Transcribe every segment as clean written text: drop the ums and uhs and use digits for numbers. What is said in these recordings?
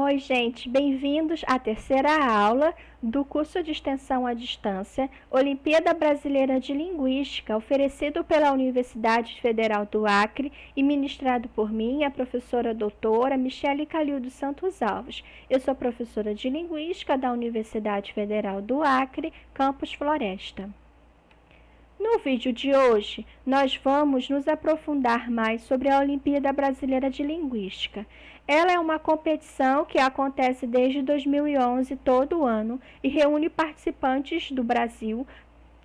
Oi, gente, bem-vindos à terceira aula do curso de extensão à distância Olimpíada Brasileira de Linguística, oferecido pela Universidade Federal do Acre e ministrado por mim, a professora doutora Michele Calil dos Santos Alves. Eu sou professora de Linguística da Universidade Federal do Acre, campus Floresta. No vídeo de hoje, nós vamos nos aprofundar mais sobre a Olimpíada Brasileira de Linguística. Ela é uma competição que acontece desde 2011 todo ano e reúne participantes do Brasil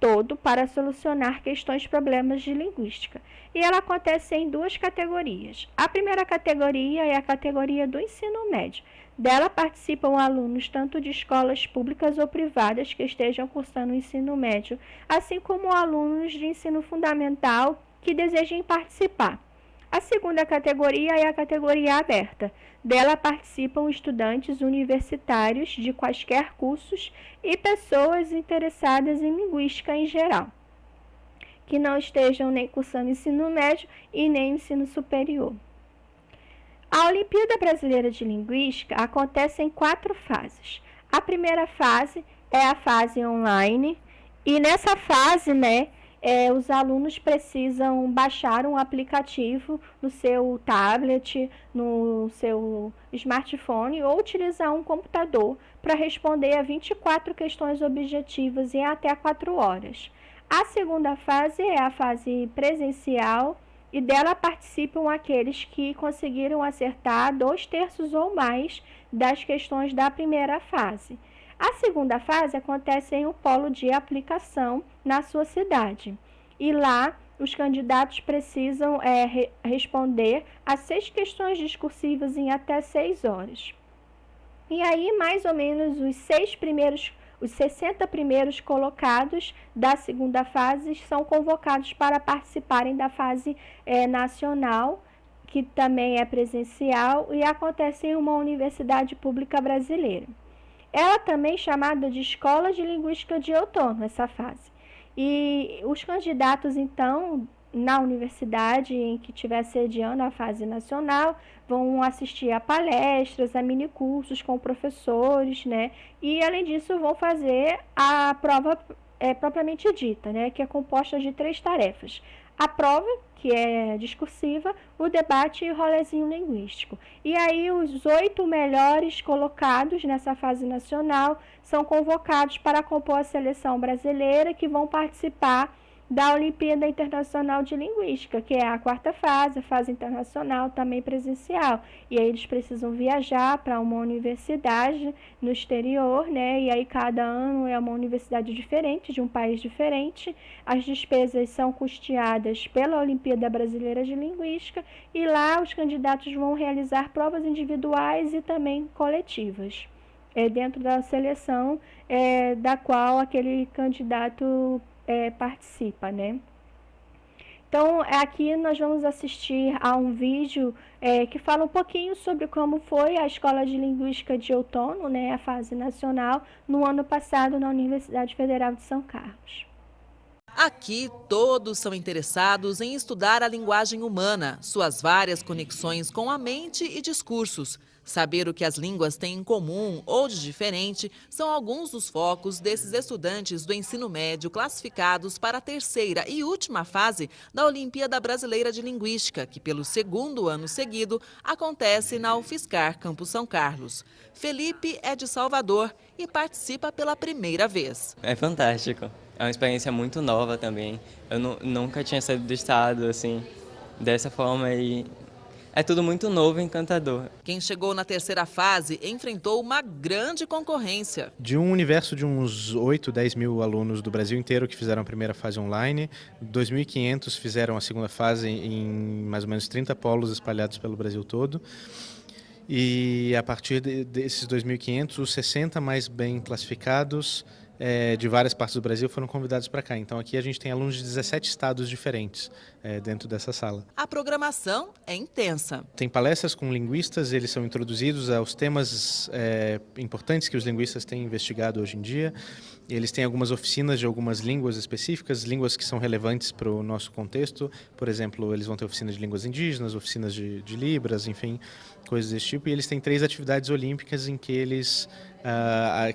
todo para solucionar questões e problemas de linguística. E ela acontece em duas categorias. A primeira categoria é a categoria do ensino médio. Dela participam alunos tanto de escolas públicas ou privadas que estejam cursando o ensino médio, assim como alunos de ensino fundamental que desejem participar. A segunda categoria é a categoria aberta. Dela participam estudantes universitários de quaisquer cursos e pessoas interessadas em linguística em geral, que não estejam nem cursando ensino médio e nem ensino superior. A Olimpíada Brasileira de Linguística acontece em 4 fases. A primeira fase é a fase online e nessa fase, os alunos precisam baixar um aplicativo no seu tablet, no seu smartphone ou utilizar um computador para responder a 24 questões objetivas em até 4 horas. A segunda fase é a fase presencial e dela participam aqueles que conseguiram acertar 2/3 ou mais das questões da primeira fase. A segunda fase acontece em um polo de aplicação na sua cidade. E lá, os candidatos precisam responder a 6 questões discursivas em até 6 horas. E aí, mais ou menos, os 60 primeiros colocados da segunda fase são convocados para participarem da fase nacional, que também é presencial e acontece em uma universidade pública brasileira. Ela também é chamada de Escola de Linguística de Outono, essa fase. E os candidatos, então, na universidade em que estiver sediando a fase nacional, vão assistir a palestras, a minicursos com professores, E, além disso, vão fazer a prova propriamente dita, que é composta de 3 tarefas. A prova, que é discursiva, o debate e o rolezinho linguístico. E aí os 8 melhores colocados nessa fase nacional são convocados para compor a seleção brasileira que vão participar da Olimpíada Internacional de Linguística, que é a 4ª fase, a fase internacional também presencial. E aí eles precisam viajar para uma universidade no exterior, E aí cada ano é uma universidade diferente, de um país diferente. As despesas são custeadas pela Olimpíada Brasileira de Linguística e lá os candidatos vão realizar provas individuais e também coletivas, dentro da seleção da qual aquele candidato participa, Então, aqui nós vamos assistir a um vídeo que fala um pouquinho sobre como foi a Escola de Linguística de Outono, a fase nacional, no ano passado na Universidade Federal de São Carlos. Aqui, todos são interessados em estudar a linguagem humana, suas várias conexões com a mente e discursos. Saber o que as línguas têm em comum ou de diferente são alguns dos focos desses estudantes do ensino médio classificados para a terceira e última fase da Olimpíada Brasileira de Linguística, que pelo 2º ano seguido acontece na UFSCar, Campus São Carlos. Felipe é de Salvador e participa pela primeira vez. É fantástico. É uma experiência muito nova também. Eu nunca tinha saído do estado assim, dessa forma e é tudo muito novo e encantador. Quem chegou na terceira fase enfrentou uma grande concorrência. De um universo de uns 8, 10 mil alunos do Brasil inteiro que fizeram a primeira fase online, 2.500 fizeram a segunda fase em mais ou menos 30 polos espalhados pelo Brasil todo. E a partir desses 2.500, os 60 mais bem classificados de várias partes do Brasil foram convidados para cá. Então aqui a gente tem alunos de 17 estados diferentes dentro dessa sala. A programação é intensa. Tem palestras com linguistas, eles são introduzidos aos temas importantes que os linguistas têm investigado hoje em dia. Eles têm algumas oficinas de algumas línguas específicas, línguas que são relevantes para o nosso contexto. Por exemplo, eles vão ter oficinas de línguas indígenas, oficinas de Libras, enfim. coisas desse tipo, e eles têm 3 atividades olímpicas em que eles,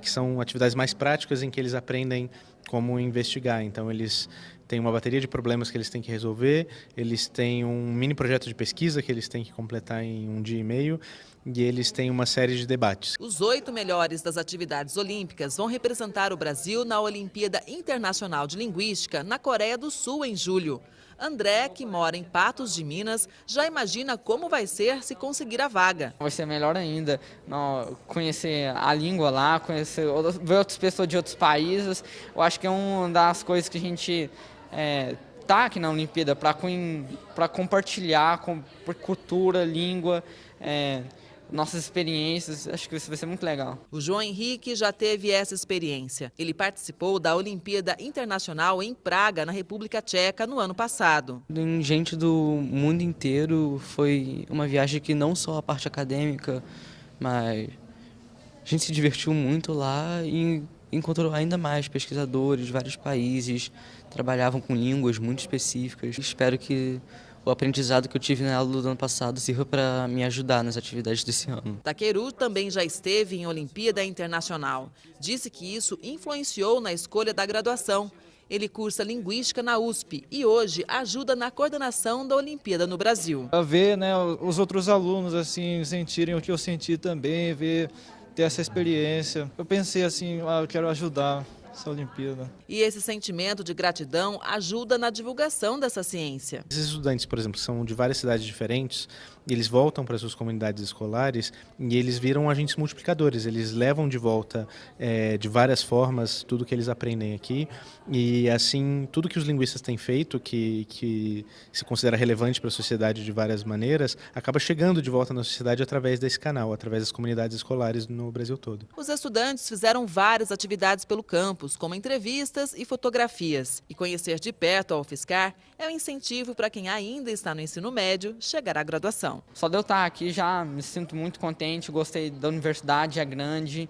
que são atividades mais práticas, em que eles aprendem como investigar. Então eles têm uma bateria de problemas que eles têm que resolver, eles têm um mini projeto de pesquisa que eles têm que completar em 1 dia e meio, e eles têm uma série de debates. Os 8 melhores das atividades olímpicas vão representar o Brasil na Olimpíada Internacional de Linguística, na Coreia do Sul, em julho. André, que mora em Patos de Minas, já imagina como vai ser se conseguir a vaga. Vai ser melhor ainda, conhecer a língua lá, ver outras pessoas de outros países. Eu acho que é uma das coisas que a gente tá aqui na Olimpíada para compartilhar por cultura, língua, nossas experiências. Acho que isso vai ser muito legal. O João Henrique já teve essa experiência. Ele participou da Olimpíada Internacional em Praga, na República Tcheca, no ano passado. Em gente do mundo inteiro, foi uma viagem que não só a parte acadêmica, mas a gente se divertiu muito lá e encontrou ainda mais pesquisadores de vários países, trabalhavam com línguas muito específicas. Espero que o aprendizado que eu tive na aula do ano passado sirva para me ajudar nas atividades desse ano. Takeru também já esteve em Olimpíada Internacional. Disse que isso influenciou na escolha da graduação. Ele cursa Linguística na USP e hoje ajuda na coordenação da Olimpíada no Brasil. A ver, né, os outros alunos assim, sentirem o que eu senti também, ter essa experiência. Eu pensei assim, eu quero ajudar essa Olimpíada. E esse sentimento de gratidão ajuda na divulgação dessa ciência. Esses estudantes, por exemplo, são de várias cidades diferentes, eles voltam para suas comunidades escolares e eles viram agentes multiplicadores. Eles levam de volta de várias formas tudo que eles aprendem aqui e assim tudo que os linguistas têm feito, que se considera relevante para a sociedade de várias maneiras, acaba chegando de volta na sociedade através desse canal, através das comunidades escolares no Brasil todo. Os estudantes fizeram várias atividades pelo campus, como entrevistas e fotografias. E conhecer de perto a UFSCar é um incentivo para quem ainda está no ensino médio chegar à graduação. Só de eu estar aqui já me sinto muito contente, gostei da universidade, é grande,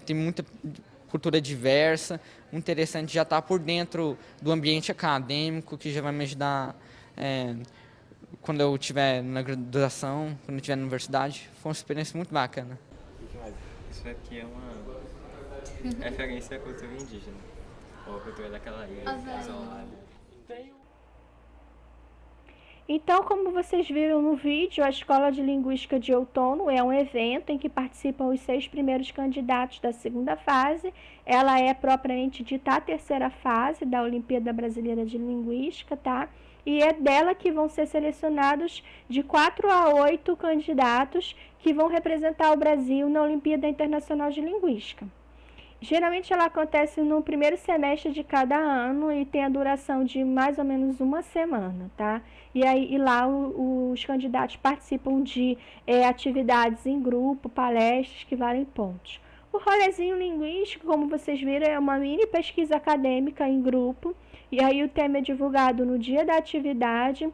tem muita cultura diversa, interessante já estar por dentro do ambiente acadêmico, que já vai me ajudar quando eu estiver na graduação, quando eu estiver na universidade. Foi uma experiência muito bacana. Isso aqui é uma referência à cultura indígena, ou à cultura daquela ilha isolada. Então, como vocês viram no vídeo, a Escola de Linguística de Outono é um evento em que participam os 6 primeiros candidatos da segunda fase. Ela é propriamente dita a terceira fase da Olimpíada Brasileira de Linguística, tá? E é dela que vão ser selecionados de 4 a 8 candidatos que vão representar o Brasil na Olimpíada Internacional de Linguística. Geralmente ela acontece no primeiro semestre de cada ano e tem a duração de mais ou menos uma semana, tá? E lá os candidatos participam de atividades em grupo, palestras que valem pontos. O rolezinho linguístico, como vocês viram, é uma mini pesquisa acadêmica em grupo, e aí o tema é divulgado no dia da atividade.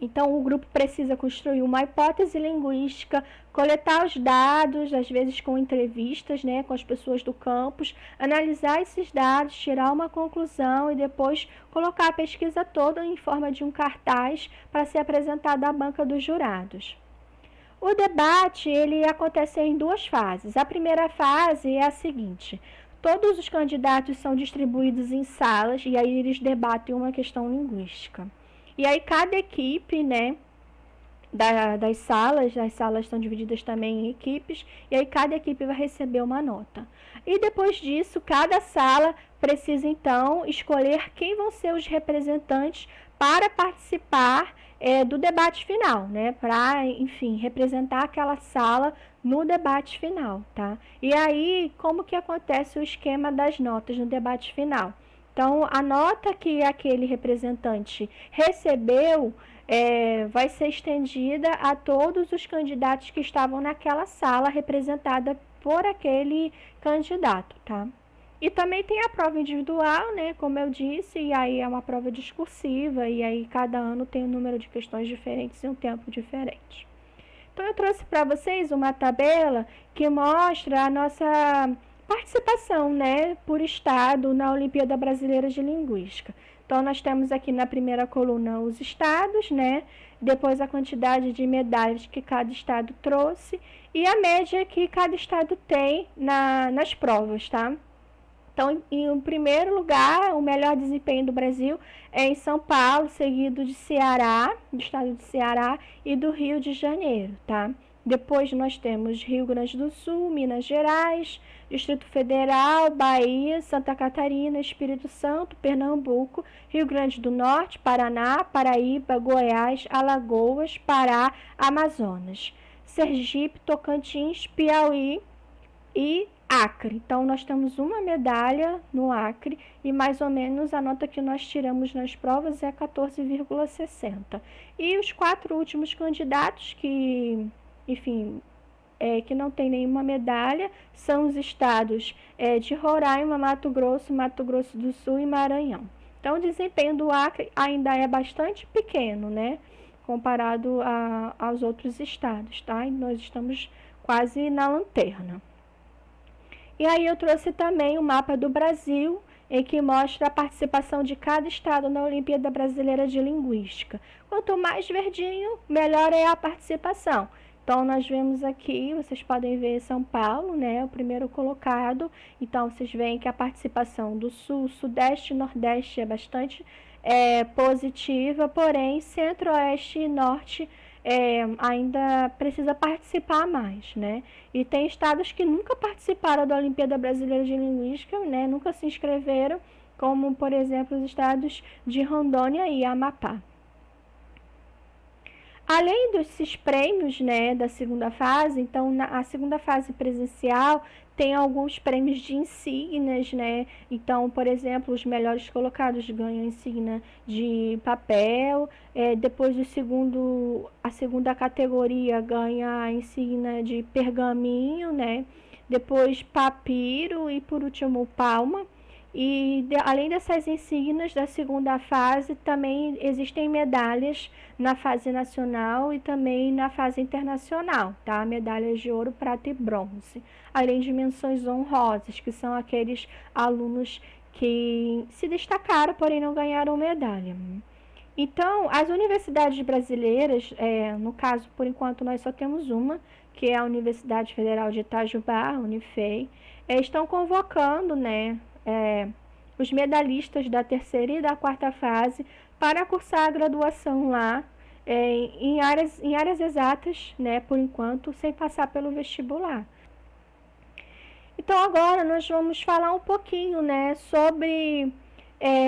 Então, o grupo precisa construir uma hipótese linguística, coletar os dados, às vezes com entrevistas, né, com as pessoas do campus, analisar esses dados, tirar uma conclusão e depois colocar a pesquisa toda em forma de um cartaz para ser apresentado à banca dos jurados. O debate ele acontece em 2 fases. A primeira fase é a seguinte: todos os candidatos são distribuídos em salas e aí eles debatem uma questão linguística. E aí cada equipe, né, das salas estão divididas também em equipes, e aí cada equipe vai receber uma nota. E depois disso, cada sala precisa então escolher quem vão ser os representantes para participar do debate final, né, para, enfim, representar aquela sala no debate final, tá? E aí, como que acontece o esquema das notas no debate final? Então, a nota que aquele representante recebeu vai ser estendida a todos os candidatos que estavam naquela sala representada por aquele candidato, tá? E também tem a prova individual, né, como eu disse, e aí é uma prova discursiva, e aí cada ano tem um número de questões diferentes e um tempo diferente. Então, eu trouxe para vocês uma tabela que mostra a nossa participação, né, por estado na Olimpíada Brasileira de Linguística. Então, nós temos aqui na primeira coluna os estados, né, depois a quantidade de medalhas que cada estado trouxe e a média que cada estado tem nas provas, tá? Então, em primeiro lugar, o melhor desempenho do Brasil é em São Paulo, seguido de Ceará, do estado de Ceará e do Rio de Janeiro, tá? Depois nós temos Rio Grande do Sul, Minas Gerais, Distrito Federal, Bahia, Santa Catarina, Espírito Santo, Pernambuco, Rio Grande do Norte, Paraná, Paraíba, Goiás, Alagoas, Pará, Amazonas, Sergipe, Tocantins, Piauí e Acre. Então, nós temos uma medalha no Acre e mais ou menos a nota que nós tiramos nas provas é 14,60. E os 4 últimos candidatos que, enfim, que não tem nenhuma medalha são os estados de Roraima, Mato Grosso do Sul e Maranhão. Então, o desempenho do Acre ainda é bastante pequeno, né, comparado aos outros estados, tá? E nós estamos quase na lanterna. E aí eu trouxe também o mapa do Brasil, em que mostra a participação de cada estado na Olimpíada Brasileira de Linguística. Quanto mais verdinho, melhor é a participação. Então, nós vemos aqui, vocês podem ver São Paulo, né, o primeiro colocado. Então, vocês veem que a participação do Sul, Sudeste e Nordeste é bastante positiva, porém, Centro-Oeste e Norte ainda precisa participar mais, né? E tem estados que nunca participaram da Olimpíada Brasileira de Linguística, né? Nunca se inscreveram, como, por exemplo, os estados de Rondônia e Amapá. Além desses prêmios, né, da segunda fase, então, a segunda fase presencial tem alguns prêmios de insígnias, né? Então, por exemplo, os melhores colocados ganham insígnia de papel, depois a segunda categoria ganha a insígnia de pergaminho, né? Depois papiro e, por último, palma. E além dessas insígnias da segunda fase, também existem medalhas na fase nacional e também na fase internacional, tá? Medalhas de ouro, prata e bronze. Além de menções honrosas, que são aqueles alunos que se destacaram, porém não ganharam medalha. Então, as universidades brasileiras, no caso, por enquanto, nós só temos uma, que é a Universidade Federal de Itajubá, a Unifei, estão convocando, né, os medalhistas da terceira e da quarta fase para cursar a graduação lá em áreas exatas, né, por enquanto, sem passar pelo vestibular. Então, agora nós vamos falar um pouquinho, né, sobre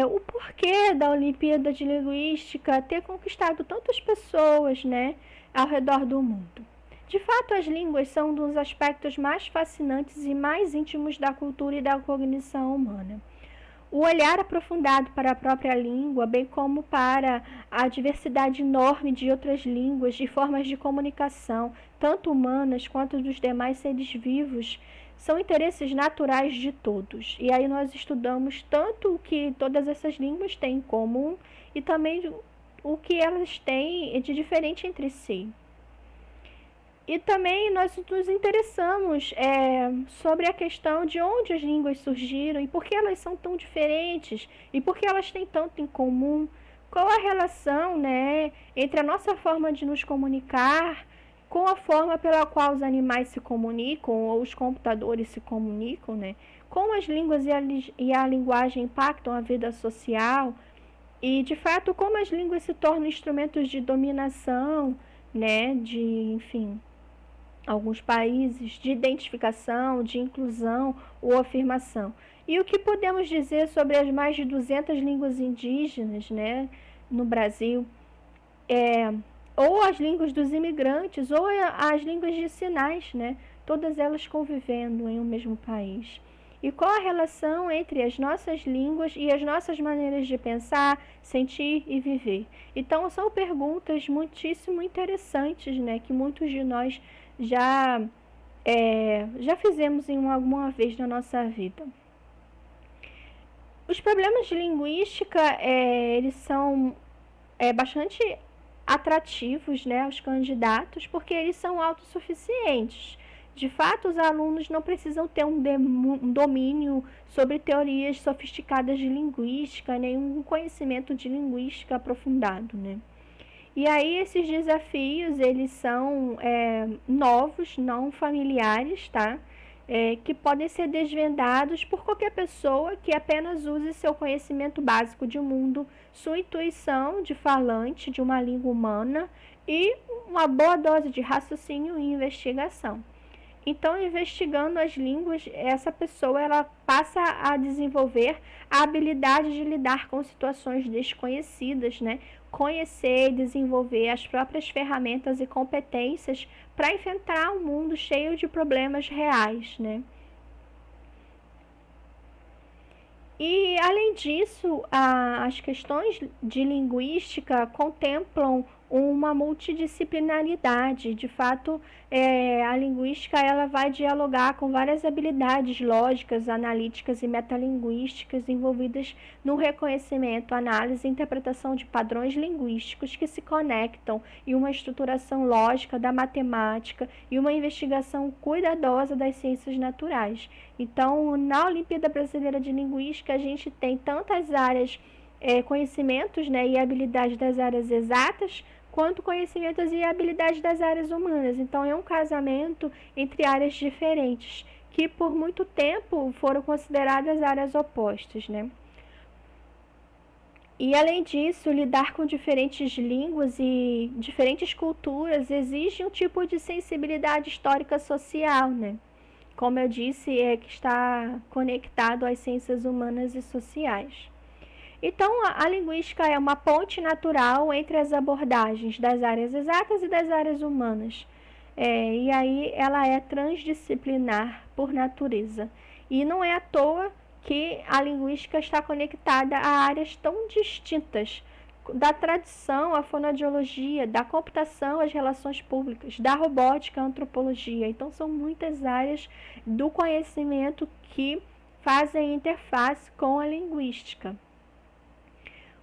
o porquê da Olimpíada de Linguística ter conquistado tantas pessoas, né, ao redor do mundo. De fato, as línguas são um dos aspectos mais fascinantes e mais íntimos da cultura e da cognição humana. O olhar aprofundado para a própria língua, bem como para a diversidade enorme de outras línguas e formas de comunicação, tanto humanas quanto dos demais seres vivos, são interesses naturais de todos. E aí nós estudamos tanto o que todas essas línguas têm em comum e também o que elas têm de diferente entre si. E também nós nos interessamos sobre a questão de onde as línguas surgiram e por que elas são tão diferentes e por que elas têm tanto em comum. Qual a relação, né, entre a nossa forma de nos comunicar com a forma pela qual os animais se comunicam ou os computadores se comunicam, né? Como as línguas e a linguagem impactam a vida social e, de fato, como as línguas se tornam instrumentos de dominação, né, enfim, alguns países, de identificação, de inclusão ou afirmação. E o que podemos dizer sobre as mais de 200 línguas indígenas, né, no Brasil, ou as línguas dos imigrantes, ou as línguas de sinais, né, todas elas convivendo em um mesmo país. E qual a relação entre as nossas línguas e as nossas maneiras de pensar, sentir e viver? Então, são perguntas muitíssimo interessantes, né, que muitos de nós já fizemos alguma vez na nossa vida. Os problemas de linguística, eles são bastante atrativos, né, aos candidatos, porque eles são autossuficientes. De fato, os alunos não precisam ter um domínio sobre teorias sofisticadas de linguística, nem um conhecimento de linguística aprofundado, né? E aí esses desafios, eles são novos, não familiares, tá? Que podem ser desvendados por qualquer pessoa que apenas use seu conhecimento básico de mundo, sua intuição de falante de uma língua humana e uma boa dose de raciocínio e investigação. Então, investigando as línguas, essa pessoa ela passa a desenvolver a habilidade de lidar com situações desconhecidas, né? Conhecer e desenvolver as próprias ferramentas e competências para enfrentar um mundo cheio de problemas reais, né? E, além disso, as questões de linguística contemplam uma multidisciplinaridade. De fato, a linguística ela vai dialogar com várias habilidades lógicas, analíticas e metalinguísticas envolvidas no reconhecimento, análise e interpretação de padrões linguísticos que se conectam em uma estruturação lógica da matemática e uma investigação cuidadosa das ciências naturais. Então, na Olimpíada Brasileira de Linguística, a gente tem tantas áreas, conhecimentos, né, e habilidades das áreas exatas, quanto conhecimentos e habilidades das áreas humanas. Então, é um casamento entre áreas diferentes, que por muito tempo foram consideradas áreas opostas, né? E, além disso, lidar com diferentes línguas e diferentes culturas exige um tipo de sensibilidade histórica social, né? Como eu disse, que está conectado às ciências humanas e sociais. Então, a linguística é uma ponte natural entre as abordagens das áreas exatas e das áreas humanas. E aí ela é transdisciplinar por natureza. E não é à toa que a linguística está conectada a áreas tão distintas, da tradição à fonoaudiologia, da computação às relações públicas, da robótica à antropologia. Então, são muitas áreas do conhecimento que fazem interface com a linguística.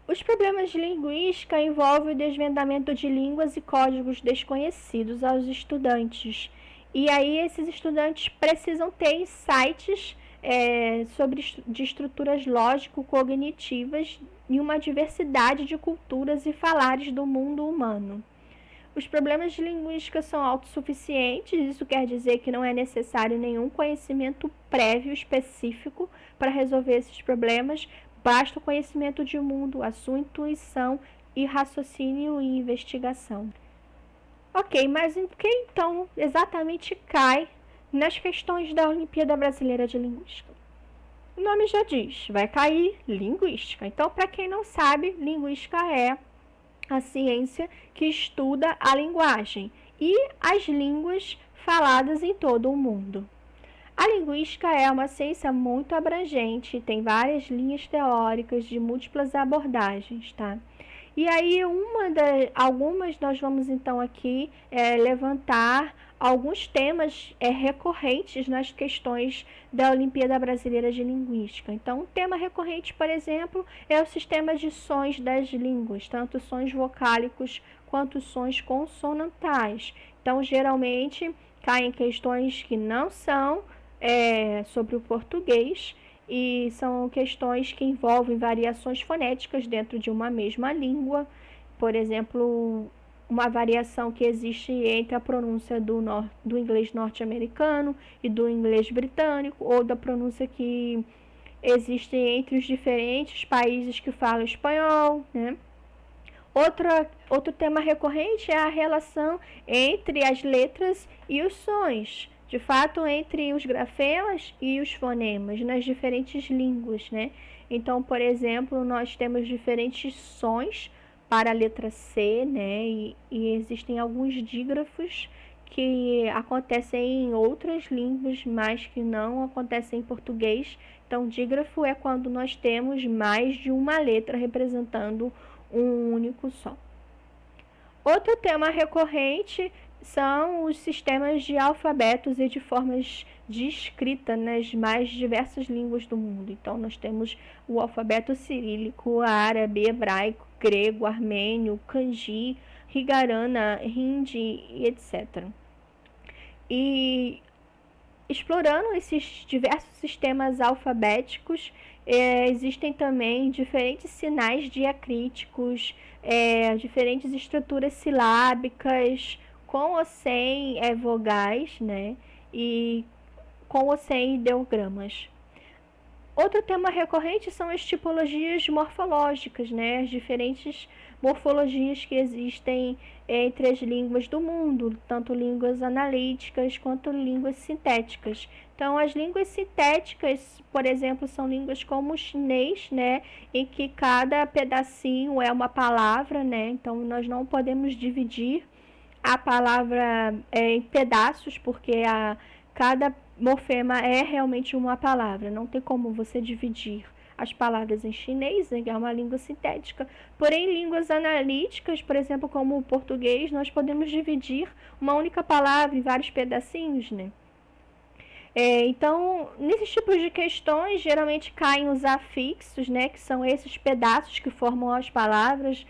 Os problemas de linguística envolvem o desvendamento de línguas e códigos desconhecidos aos estudantes. E aí esses estudantes precisam ter insights de estruturas lógico-cognitivas em uma diversidade de culturas e falares do mundo humano. Os problemas de linguística são autossuficientes, isso quer dizer que não é necessário nenhum conhecimento prévio específico para resolver esses problemas, basta o conhecimento de mundo, a sua intuição e raciocínio e investigação. Ok, mas em que então exatamente cai nas questões da Olimpíada Brasileira de Linguística? O nome já diz, vai cair linguística. Então, para quem não sabe, linguística é a ciência que estuda a linguagem e as línguas faladas em todo o mundo. A linguística é uma ciência muito abrangente, tem várias linhas teóricas de múltiplas abordagens, tá? E aí, algumas nós vamos então aqui levantar alguns temas recorrentes nas questões da Olimpíada Brasileira de Linguística. Então, um tema recorrente, por exemplo, é o sistema de sons das línguas, tanto sons vocálicos quanto sons consonantais. Então, geralmente, caem questões que não são sobre o português, e são questões que envolvem variações fonéticas dentro de uma mesma língua. Por exemplo, uma variação que existe entre a pronúncia do inglês norte-americano e do inglês britânico, ou da pronúncia que existe entre os diferentes países que falam espanhol, né? Outro tema recorrente é a relação entre as letras e os sons. De fato, entre os grafemas e os fonemas nas diferentes línguas, né? Então, por exemplo, nós temos diferentes sons para a letra C, né? E existem alguns dígrafos que acontecem em outras línguas, mas que não acontecem em português. Então, dígrafo é quando nós temos mais de uma letra representando um único som. Outro tema recorrente são os sistemas de alfabetos e de formas de escrita nas mais diversas línguas do mundo. Então, nós temos o alfabeto cirílico, árabe, hebraico, grego, armênio, kanji, higarana, hindi, etc. E explorando esses diversos sistemas alfabéticos, existem também diferentes sinais diacríticos, diferentes estruturas silábicas, com ou sem vogais, né? E com ou sem ideogramas. Outro tema recorrente são as tipologias morfológicas, né? As diferentes morfologias que existem entre as línguas do mundo, tanto línguas analíticas quanto línguas sintéticas. Então, as línguas sintéticas, por exemplo, são línguas como o chinês, né? Em que cada pedacinho é uma palavra, né? Então, nós não podemos dividir a palavra em pedaços, porque cada morfema é realmente uma palavra. Não tem como você dividir as palavras em chinês, né, que é uma língua sintética. Porém, em línguas analíticas, por exemplo, como o português, nós podemos dividir uma única palavra em vários pedacinhos, né? Então, nesses tipos de questões, geralmente caem os afixos, né, que são esses pedaços que formam as palavras.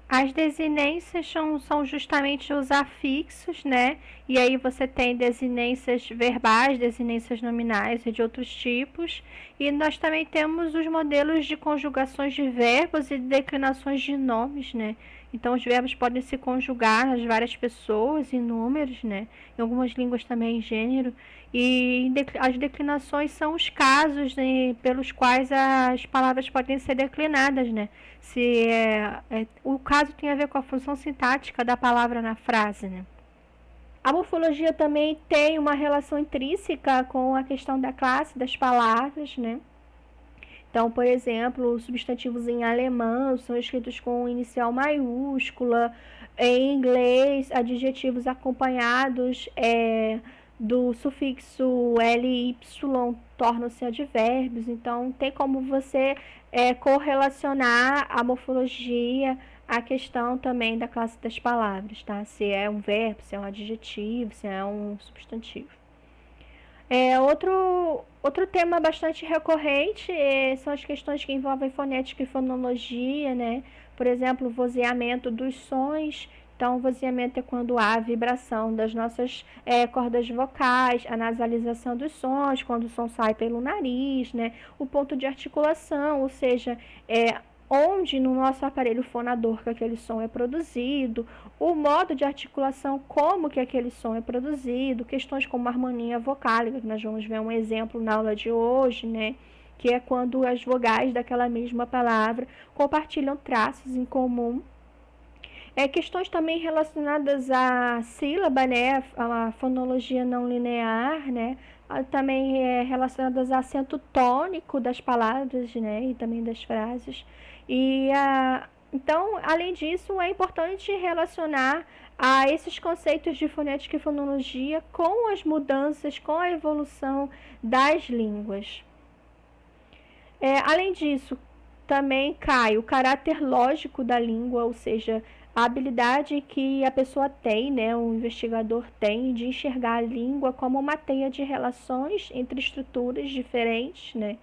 As desinências são justamente os afixos, né? E aí você tem desinências verbais, desinências nominais e de outros tipos. E nós também temos os modelos de conjugações de verbos e declinações de nomes, né? Então, os verbos podem se conjugar nas várias pessoas e números, né? Em algumas línguas também em gênero. E as declinações são os casos, né, pelos quais as palavras podem ser declinadas, né? Se o caso tem a ver com a função sintática da palavra na frase, né? A morfologia também tem uma relação intrínseca com a questão da classe das palavras, né? Então, por exemplo, os substantivos em alemão são escritos com inicial maiúscula, em inglês, adjetivos acompanhados do sufixo ly tornam-se advérbios. Então, tem como você correlacionar a morfologia à questão também da classe das palavras, tá? Se é um verbo, se é um adjetivo, se é um substantivo. Outro tema bastante recorrente são as questões que envolvem fonética e fonologia, né? Por exemplo, o vozeamento dos sons. Então, o vozeamento é quando há vibração das nossas cordas vocais, a nasalização dos sons, quando o som sai pelo nariz, né? O ponto de articulação, ou seja, onde no nosso aparelho fonador que aquele som é produzido, o modo de articulação, como que aquele som é produzido, questões como harmonia vocálica, que nós vamos ver um exemplo na aula de hoje, né? Que é quando as vogais daquela mesma palavra compartilham traços em comum. Questões também relacionadas à sílaba, né? A fonologia não linear, né? Também relacionadas ao acento tônico das palavras, né? E também das frases. Então, além disso, é importante relacionar a esses conceitos de fonética e fonologia com as mudanças, com a evolução das línguas. Além disso, também cai o caráter lógico da língua, ou seja, a habilidade que a pessoa tem, né, o investigador tem, de enxergar a língua como uma teia de relações entre estruturas diferentes, né?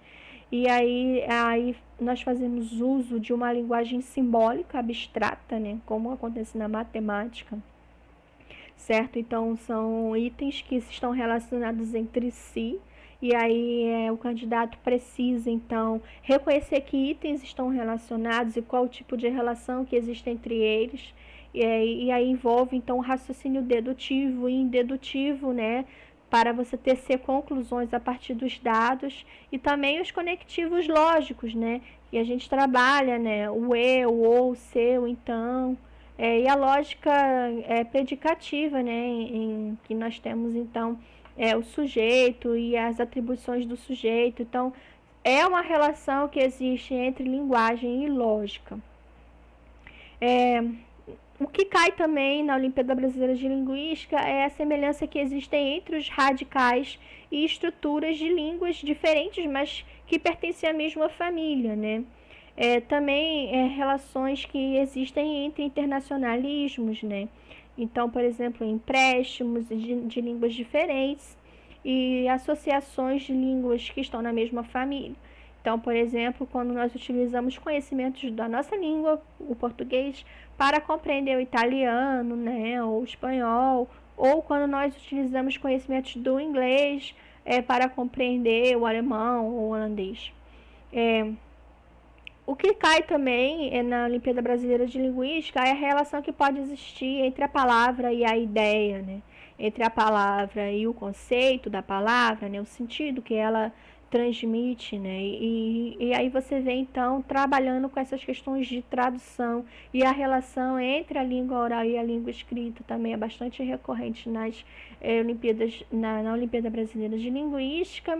E aí nós fazemos uso de uma linguagem simbólica abstrata, né, como acontece na matemática, certo? Então, são itens que estão relacionados entre si, e aí o candidato precisa, então, reconhecer que itens estão relacionados e qual o tipo de relação que existe entre eles, e aí envolve, então, o raciocínio dedutivo e indedutivo, né, para você tecer conclusões a partir dos dados, e também os conectivos lógicos, né, que a gente trabalha, né, o o ou, o se, o então, e a lógica predicativa, né, em que nós temos, então, o sujeito e as atribuições do sujeito. Então, é uma relação que existe entre linguagem e lógica. O que cai também na Olimpíada Brasileira de Linguística é a semelhança que existe entre os radicais e estruturas de línguas diferentes, mas que pertencem à mesma família, né? Também relações que existem entre internacionalismos, né? Então, por exemplo, empréstimos de línguas diferentes e associações de línguas que estão na mesma família. Então, por exemplo, quando nós utilizamos conhecimentos da nossa língua, o português, para compreender o italiano, né, ou o espanhol, ou quando nós utilizamos conhecimentos do inglês para compreender o alemão ou o holandês. O que cai também na Olimpíada Brasileira de Linguística é a relação que pode existir entre a palavra e a ideia, né? Entre a palavra e o conceito da palavra, né? O sentido que ela transmite, né? E aí você vê, então, trabalhando com essas questões de tradução, e a relação entre a língua oral e a língua escrita também é bastante recorrente nas Olimpíadas, na Olimpíada Brasileira de Linguística.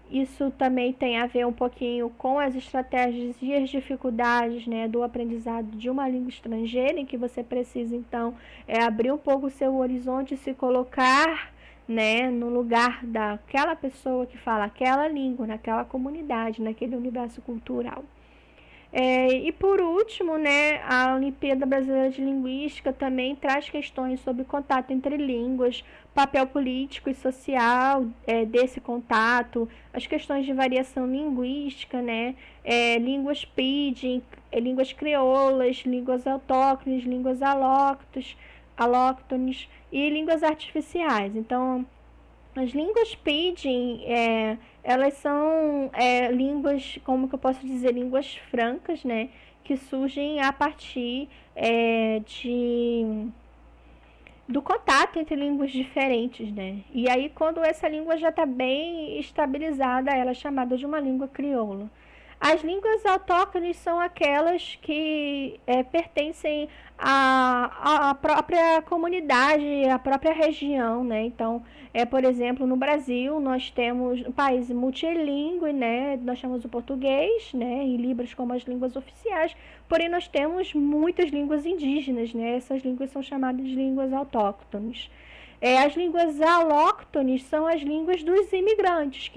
Isso também tem a ver um pouquinho com as estratégias e as dificuldades, né, do aprendizado de uma língua estrangeira, em que você precisa, então, abrir um pouco o seu horizonte e se colocar, né, no lugar daquela pessoa que fala aquela língua, naquela comunidade, naquele universo cultural. E por último, né, a Olimpíada Brasileira de Linguística também traz questões sobre contato entre línguas, papel político e social desse contato, as questões de variação linguística, né, línguas pidgin, línguas crioulas, línguas autóctones, línguas alóctones e línguas artificiais. Então, as línguas pidgin, elas são línguas, como que eu posso dizer, línguas francas, né, que surgem a partir do contato entre línguas diferentes, né? E aí, quando essa língua já está bem estabilizada, ela é chamada de uma língua crioula. As línguas autóctones são aquelas que pertencem à própria comunidade, à própria região, né? Então, por exemplo, no Brasil, nós temos um país multilingüe, né? Nós temos o português, né? E Libras como as línguas oficiais, porém nós temos muitas línguas indígenas, né? Essas línguas são chamadas de línguas autóctones. As línguas alóctones são as línguas dos imigrantes,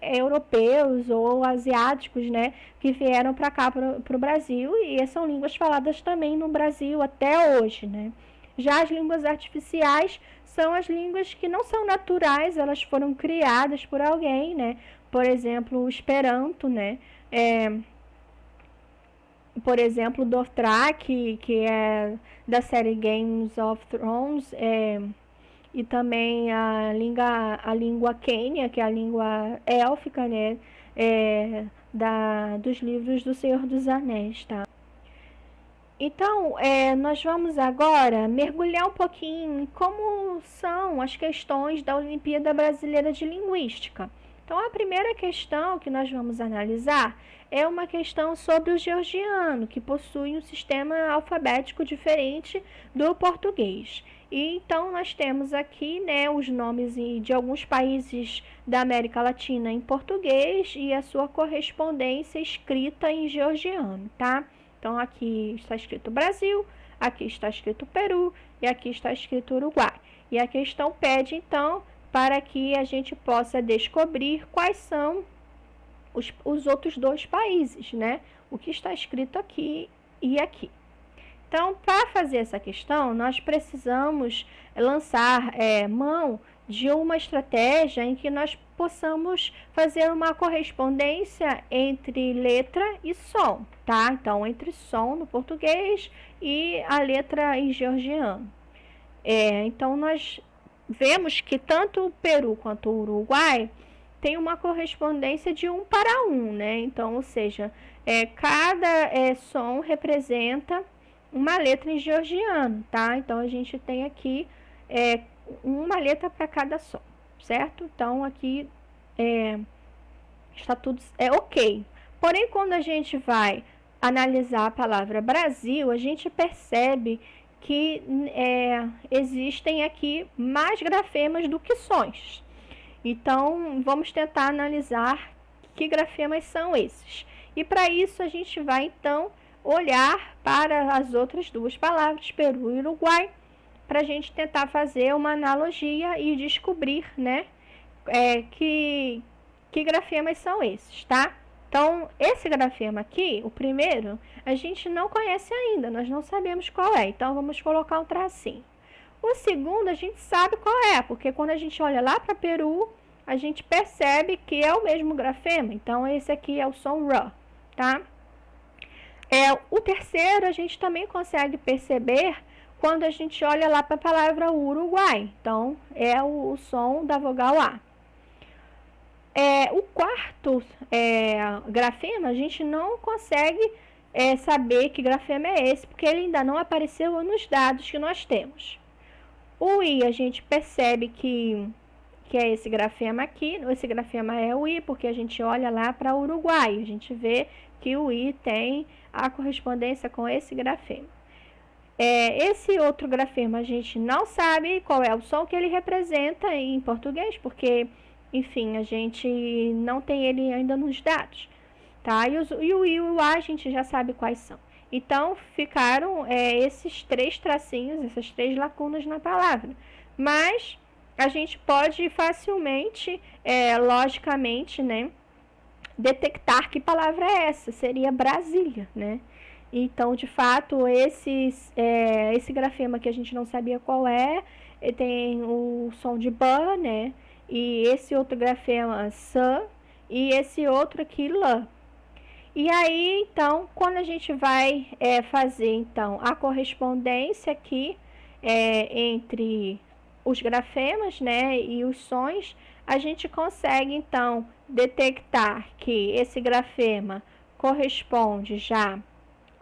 europeus ou asiáticos, né, que vieram para cá, para o Brasil, e são línguas faladas também no Brasil até hoje, né. Já as línguas artificiais são as línguas que não são naturais, elas foram criadas por alguém, né, por exemplo, o Esperanto, né, por exemplo, o Dothraki, que é da série Games of Thrones, e também a língua quênia, que é a língua élfica, né, dos livros do Senhor dos Anéis, tá? Então, nós vamos agora mergulhar um pouquinho em como são as questões da Olimpíada Brasileira de Linguística. Então, a primeira questão que nós vamos analisar é uma questão sobre o georgiano, que possui um sistema alfabético diferente do português. E então nós temos aqui, né, os nomes de alguns países da América Latina em português e a sua correspondência escrita em georgiano, tá? Então aqui está escrito Brasil, aqui está escrito Peru e aqui está escrito Uruguai. E a questão pede então para que a gente possa descobrir quais são os outros dois países, né? O que está escrito aqui e aqui. Então, para fazer essa questão, nós precisamos lançar mão de uma estratégia em que nós possamos fazer uma correspondência entre letra e som, tá? Então, entre som no português e a letra em georgiano. Então, nós vemos que tanto o Peru quanto o Uruguai tem uma correspondência de 1 para 1, né? Então, ou seja, cada som representa uma letra em georgiano, tá? Então, a gente tem aqui uma letra para cada som, certo? Então, aqui está tudo ok. Porém, quando a gente vai analisar a palavra Brasil, a gente percebe que existem aqui mais grafemas do que sons. Então, vamos tentar analisar que grafemas são esses. E para isso, a gente vai, então, olhar para as outras duas palavras, Peru e Uruguai, para a gente tentar fazer uma analogia e descobrir, né, que grafemas são esses, tá? Então, esse grafema aqui, o primeiro, a gente não conhece ainda, nós não sabemos qual é, então vamos colocar um tracinho. O segundo, a gente sabe qual é, porque quando a gente olha lá para Peru, a gente percebe que é o mesmo grafema, então esse aqui é o som R, tá? O terceiro, a gente também consegue perceber quando a gente olha lá para a palavra Uruguai. Então, é o som da vogal A. O quarto grafema, a gente não consegue saber que grafema é esse, porque ele ainda não apareceu nos dados que nós temos. O I, a gente percebe que é esse grafema aqui. Esse grafema é o I, porque a gente olha lá para Uruguai. A gente vê que o I tem a correspondência com esse grafema. Esse outro grafema a gente não sabe qual é o som que ele representa em português, porque, enfim, a gente não tem ele ainda nos dados, tá? E o I e o A a gente já sabe quais são. Então, ficaram esses 3 tracinhos, essas 3 lacunas na palavra. Mas a gente pode facilmente, logicamente, né, detectar que palavra é essa. Seria Brasília, né? Então, de fato, esse grafema que a gente não sabia qual tem o som de B, né? E esse outro grafema, S, e esse outro aqui, L. E aí, então, quando a gente vai fazer, então, a correspondência aqui entre os grafemas, né, e os sons, a gente consegue, então, detectar que esse grafema corresponde já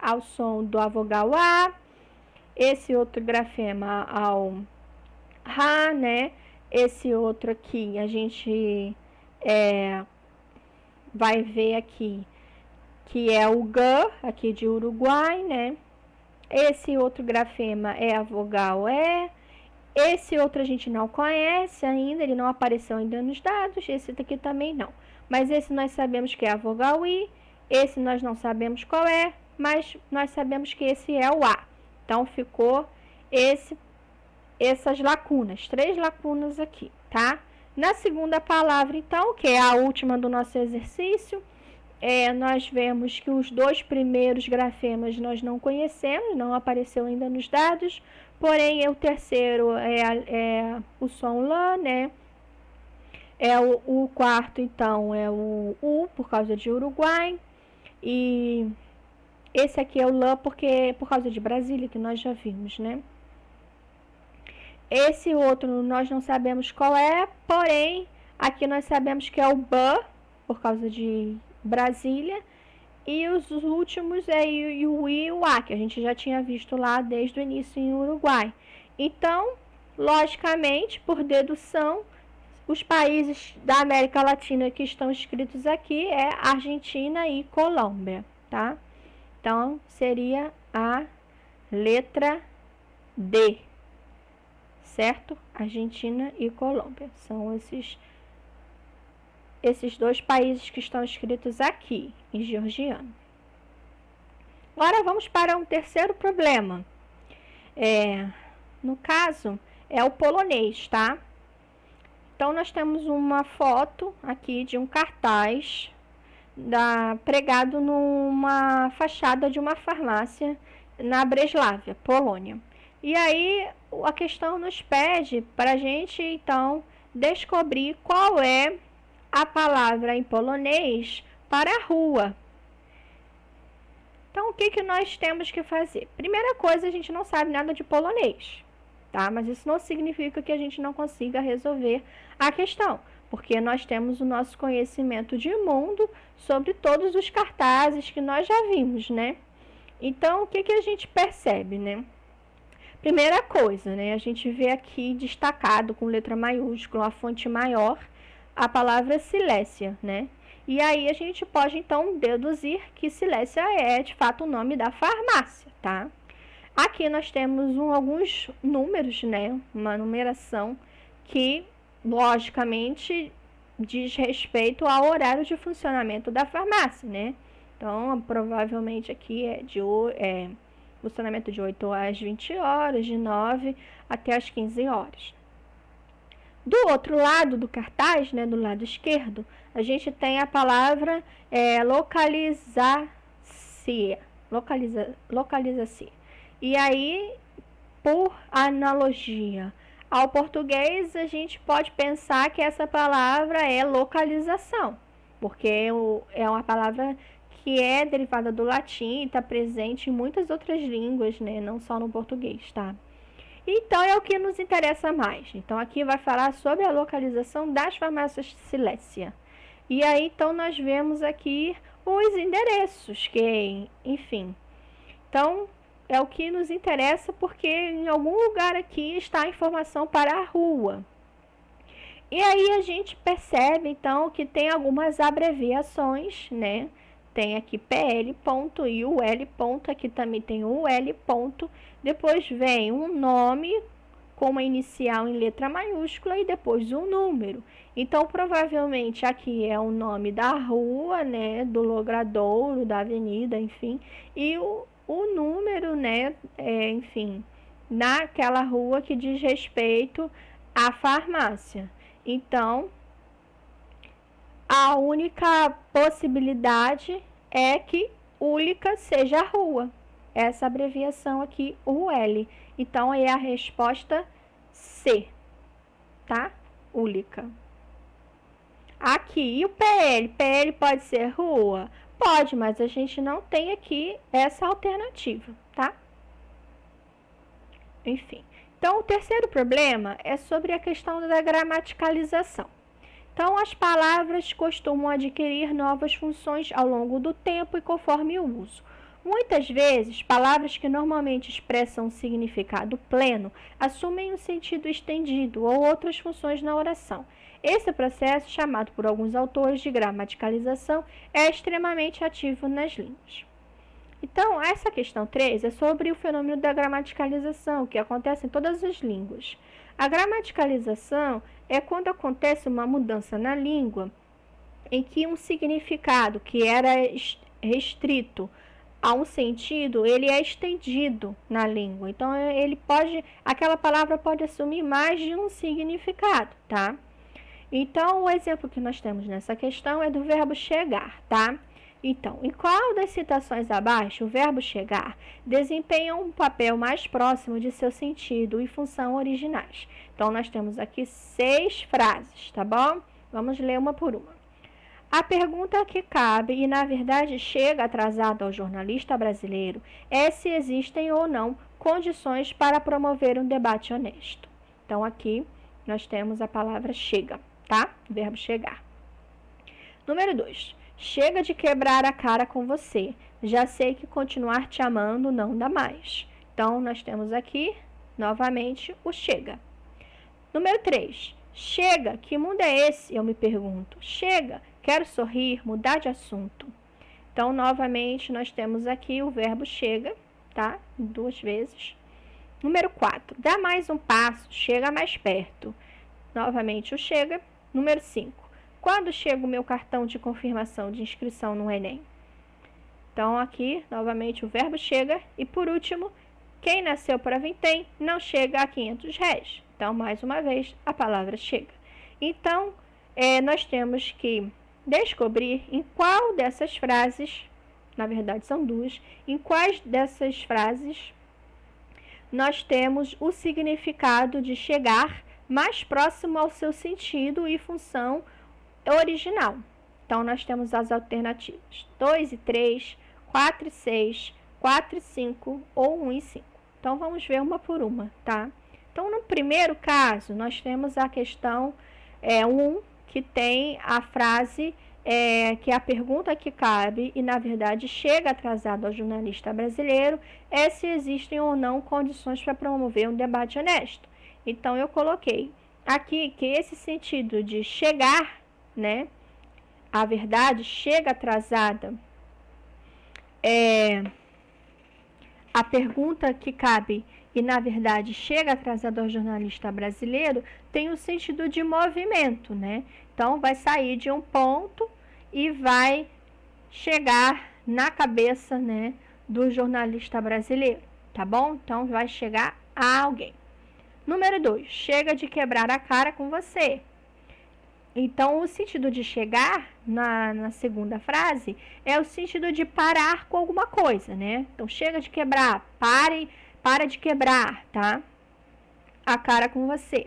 ao som da vogal A, esse outro grafema ao Rá, né? Esse outro aqui a gente vai ver aqui que é o G, aqui de Uruguai, né? Esse outro grafema é a vogal E. Esse outro a gente não conhece ainda, ele não apareceu ainda nos dados. Esse daqui também não. Mas esse nós sabemos que é a vogal I. Esse nós não sabemos qual é, mas nós sabemos que esse é o A. Então, ficou essas lacunas, 3 lacunas aqui, tá? Na segunda palavra, então, que é a última do nosso exercício, nós vemos que os 2 primeiros grafemas nós não conhecemos, não apareceu ainda nos dados, porém, o terceiro é o som L, né? O quarto, então, é o U, por causa de Uruguai, e esse aqui é o L, por causa de Brasília, que nós já vimos, né? Esse outro nós não sabemos qual é, porém, aqui nós sabemos que é o B, por causa de Brasília, e os últimos o I e o A, que a gente já tinha visto lá desde o início em Uruguai. Então, logicamente, por dedução, os países da América Latina que estão escritos aqui é Argentina e Colômbia, tá? Então, seria a letra D, certo? Argentina e Colômbia. São esses 2 países que estão escritos aqui, em georgiano. Agora, vamos para um terceiro problema. No caso, é o polonês, tá? Então, nós temos uma foto aqui de um cartaz pregado numa fachada de uma farmácia na Breslávia, Polônia. E aí, a questão nos pede para a gente, então, descobrir qual é a palavra em polonês para rua. Então, o que nós temos que fazer? Primeira coisa, a gente não sabe nada de polonês, tá? Mas isso não significa que a gente não consiga resolver a questão, porque nós temos o nosso conhecimento de mundo sobre todos os cartazes que nós já vimos, né? Então, o que a gente percebe, né? Primeira coisa, né? A gente vê aqui destacado com letra maiúscula, a fonte maior, a palavra Silésia, né? E aí a gente pode, então, deduzir que Silésia é, de fato, o nome da farmácia, tá? Aqui nós temos alguns números, né? Uma numeração que, logicamente, diz respeito ao horário de funcionamento da farmácia, né? Então, provavelmente aqui funcionamento de 8 às 20 horas, de 9 até às 15 horas. Do outro lado do cartaz, né, do lado esquerdo, a gente tem a palavra localização. E aí, por analogia ao português, a gente pode pensar que essa palavra é localização, porque é uma palavra que é derivada do latim e está presente em muitas outras línguas, né, não só no português, tá? Então, é o que nos interessa mais. Então, aqui vai falar sobre a localização das farmácias Silésia. E aí, então, nós vemos aqui os endereços, que, enfim. Então, é o que nos interessa porque em algum lugar aqui está a informação para a rua. E aí a gente percebe, então, que tem algumas abreviações, né? Tem aqui PL ponto e UL ponto, aqui também tem UL ponto. Depois vem um nome com uma inicial em letra maiúscula e depois um número. Então, provavelmente aqui é o nome da rua, né? Do logradouro, da avenida, enfim. E o número, né? Enfim, naquela rua que diz respeito à farmácia. Então, a única possibilidade é que Úlica seja a rua. Essa abreviação aqui, UL. Então, é a resposta C, tá? Úlica. Aqui, e o PL? PL pode ser rua? Pode, mas a gente não tem aqui essa alternativa, tá? Enfim. Então, o terceiro problema é sobre a questão da gramaticalização. Então, as palavras costumam adquirir novas funções ao longo do tempo e conforme o uso. Muitas vezes, palavras que normalmente expressam um significado pleno assumem um sentido estendido ou outras funções na oração. Esse processo, chamado por alguns autores de gramaticalização, é extremamente ativo nas línguas. Então, essa questão 3 é sobre o fenômeno da gramaticalização, que acontece em todas as línguas. A gramaticalização é quando acontece uma mudança na língua em que um significado que era restrito a um sentido, ele é estendido na língua. Então, aquela palavra pode assumir mais de um significado, tá? Então, o exemplo que nós temos nessa questão é do verbo chegar, tá? Então, em qual das citações abaixo o verbo chegar desempenha um papel mais próximo de seu sentido e função originais? Então, nós temos aqui 6 frases, tá bom? Vamos ler uma por uma. A pergunta que cabe e, na verdade, chega atrasada ao jornalista brasileiro é se existem ou não condições para promover um debate honesto. Então, aqui nós temos a palavra chega, tá? O verbo chegar. Número 2. Chega de quebrar a cara com você. Já sei que continuar te amando não dá mais. Então, nós temos aqui, novamente, o chega. Número 3. Chega, que mundo é esse? Eu me pergunto. Chega, quero sorrir, mudar de assunto. Então, novamente, nós temos aqui o verbo chega, tá? 2 vezes. Número 4. Dá mais um passo, chega mais perto. Novamente, o chega. Número 5. Quando chega o meu cartão de confirmação de inscrição no Enem? Então, aqui, novamente, o verbo chega. E, por último, quem nasceu para vintém não chega a R$500. Então, mais uma vez, a palavra chega. Então, nós temos que descobrir em qual dessas frases, na verdade são 2, em quais dessas frases nós temos o significado de chegar mais próximo ao seu sentido e função original. Então, nós temos as alternativas 2 e 3, 4 e 6, 4 e 5 ou 1 e 5. Então, vamos ver uma por uma, tá? Então, no primeiro caso, nós temos a questão 1, que tem a frase que é a pergunta que cabe e, na verdade, chega atrasado ao jornalista brasileiro é se existem ou não condições para promover um debate honesto. Então, eu coloquei aqui que esse sentido de chegar, né, a verdade chega atrasada, a pergunta que cabe e, na verdade, chega atrasada ao jornalista brasileiro tem o sentido de movimento, né? Então, vai sair de um ponto e vai chegar na cabeça, né, do jornalista brasileiro, tá bom? Então, vai chegar a alguém. Número 2, chega de quebrar a cara com você. Então, o sentido de chegar na segunda frase é o sentido de parar com alguma coisa, né? Então, chega de quebrar, para de quebrar, tá? A cara com você.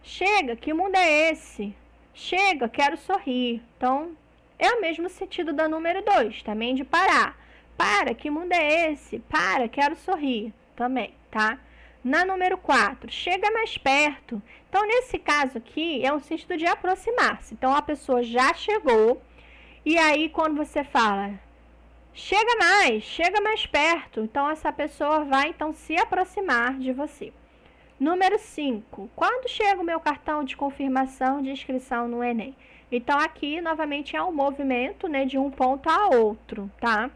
Chega, que mundo é esse? Chega, quero sorrir. Então, é o mesmo sentido da número 2, também de parar. Para, que mundo é esse? Para, quero sorrir, também, tá? Na número 4, chega mais perto. Então, nesse caso aqui, é um sentido de aproximar-se. Então, a pessoa já chegou, e aí quando você fala, chega mais perto, então essa pessoa vai então se aproximar de você. Número 5, quando chega o meu cartão de confirmação de inscrição no Enem? Então, aqui, novamente, é um movimento, né, de um ponto a outro, tá?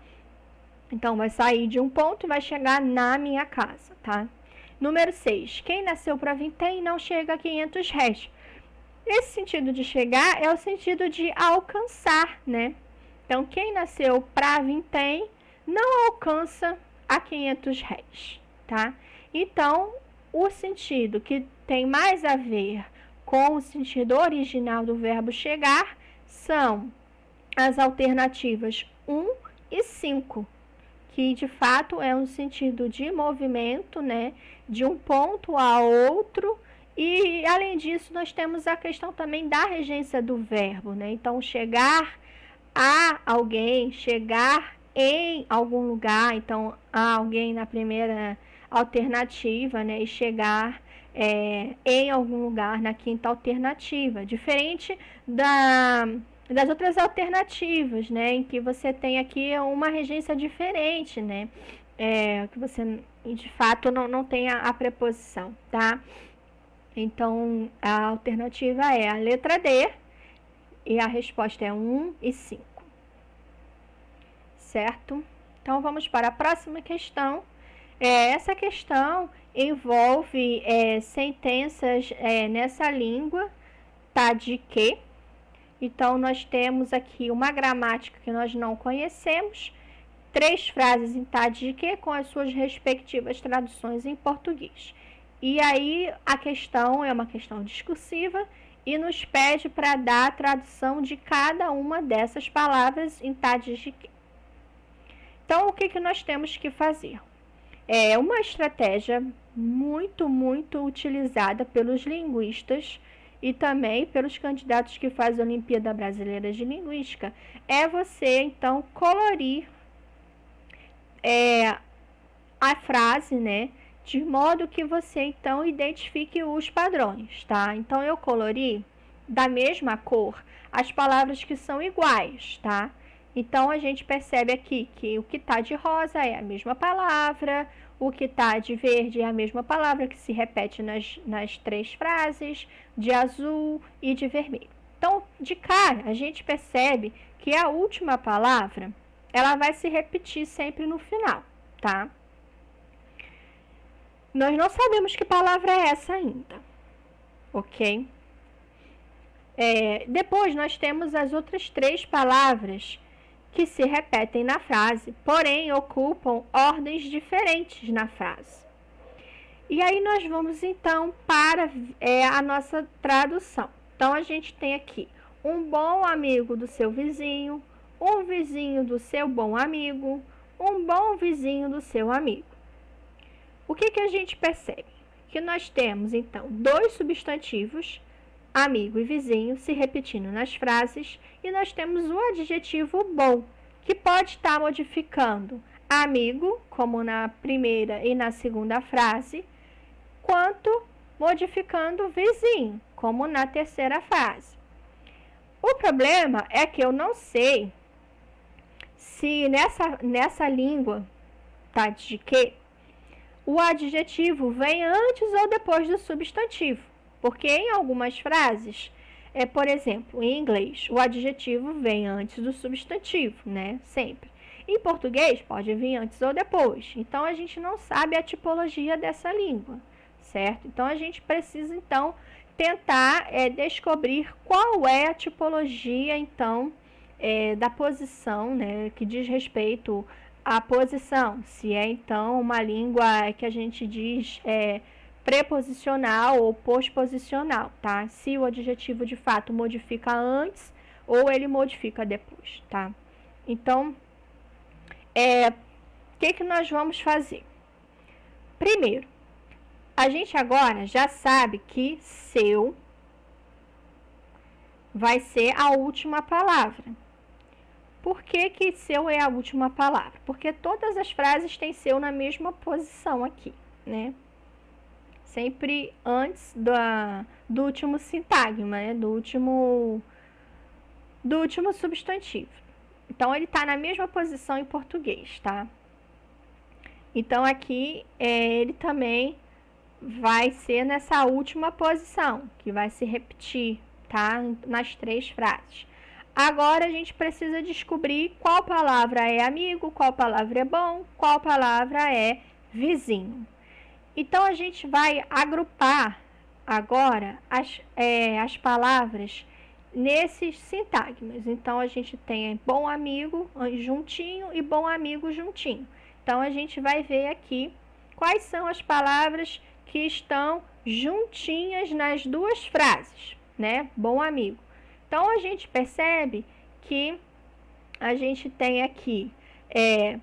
Então, vai sair de um ponto e vai chegar na minha casa, tá? Número 6, quem nasceu para vintém não chega a 500 réis. Esse sentido de chegar é o sentido de alcançar, né? Então, quem nasceu para vintém não alcança a 500 réis, tá? Então, o sentido que tem mais a ver com o sentido original do verbo chegar são as alternativas 1 e 5, que de fato é um sentido de movimento, né, de um ponto a outro, e além disso nós temos a questão também da regência do verbo, né? Então, chegar a alguém, chegar em algum lugar, então a alguém na primeira alternativa, né, e chegar em algum lugar na quinta alternativa, diferente das outras alternativas, né, em que você tem aqui uma regência diferente, né, que você de fato não tem a preposição, tá? Então, a alternativa é a letra D e a resposta é 1 e 5, certo? Então, vamos para a próxima questão. Essa questão envolve sentenças nessa língua, tá, de que. Então, nós temos aqui uma gramática que nós não conhecemos, 3 frases em tá de que com as suas respectivas traduções em português. E aí, a questão é uma questão discursiva e nos pede para dar a tradução de cada uma dessas palavras em tá de que. Então, o que nós temos que fazer? É uma estratégia muito, muito utilizada pelos linguistas e também pelos candidatos que fazem a Olimpíada Brasileira de Linguística. É você, então, colorir a frase, né? De modo que você, então, identifique os padrões, tá? Então, eu colori da mesma cor as palavras que são iguais, tá? Então, a gente percebe aqui que o que está de rosa é a mesma palavra, o que está de verde é a mesma palavra que se repete nas 3 frases, de azul e de vermelho. Então, de cara, a gente percebe que a última palavra, ela vai se repetir sempre no final, tá? Nós não sabemos que palavra é essa ainda, ok? Depois, nós temos as outras 3 palavras que se repetem na frase, porém ocupam ordens diferentes na frase. E aí nós vamos então para a nossa tradução. Então a gente tem aqui um bom amigo do seu vizinho, um vizinho do seu bom amigo, um bom vizinho do seu amigo. O que a gente percebe? Que nós temos então 2 substantivos, amigo e vizinho, se repetindo nas frases, e nós temos o adjetivo bom, que pode estar modificando amigo, como na primeira e na segunda frase, quanto modificando vizinho, como na terceira frase. O problema é que eu não sei se nessa língua, tá, de que o adjetivo vem antes ou depois do substantivo. Porque em algumas frases, por exemplo, em inglês, o adjetivo vem antes do substantivo, né? Sempre. Em português, pode vir antes ou depois. Então, a gente não sabe a tipologia dessa língua, certo? Então, a gente precisa, então, tentar descobrir qual é a tipologia, então, da posição, né? Que diz respeito à posição. Se é, então, uma língua que a gente diz preposicional ou posposicional, tá? Se o adjetivo de fato modifica antes ou ele modifica depois, tá? Então, o que nós vamos fazer? Primeiro, a gente agora já sabe que seu vai ser a última palavra. Por que seu é a última palavra? Porque todas as frases têm seu na mesma posição aqui, né? sempre antes do último sintagma, né? Do último substantivo. Então, ele está na mesma posição em português, tá? Então, aqui, ele também vai ser nessa última posição, que vai se repetir, tá? Nas 3 frases. Agora, a gente precisa descobrir qual palavra é amigo, qual palavra é bom, qual palavra é vizinho. Então, a gente vai agrupar agora as palavras nesses sintagmas. Então, a gente tem bom amigo juntinho e bom amigo juntinho. Então, a gente vai ver aqui quais são as palavras que estão juntinhas nas 2 frases, né? Bom amigo. Então, a gente percebe que a gente tem aqui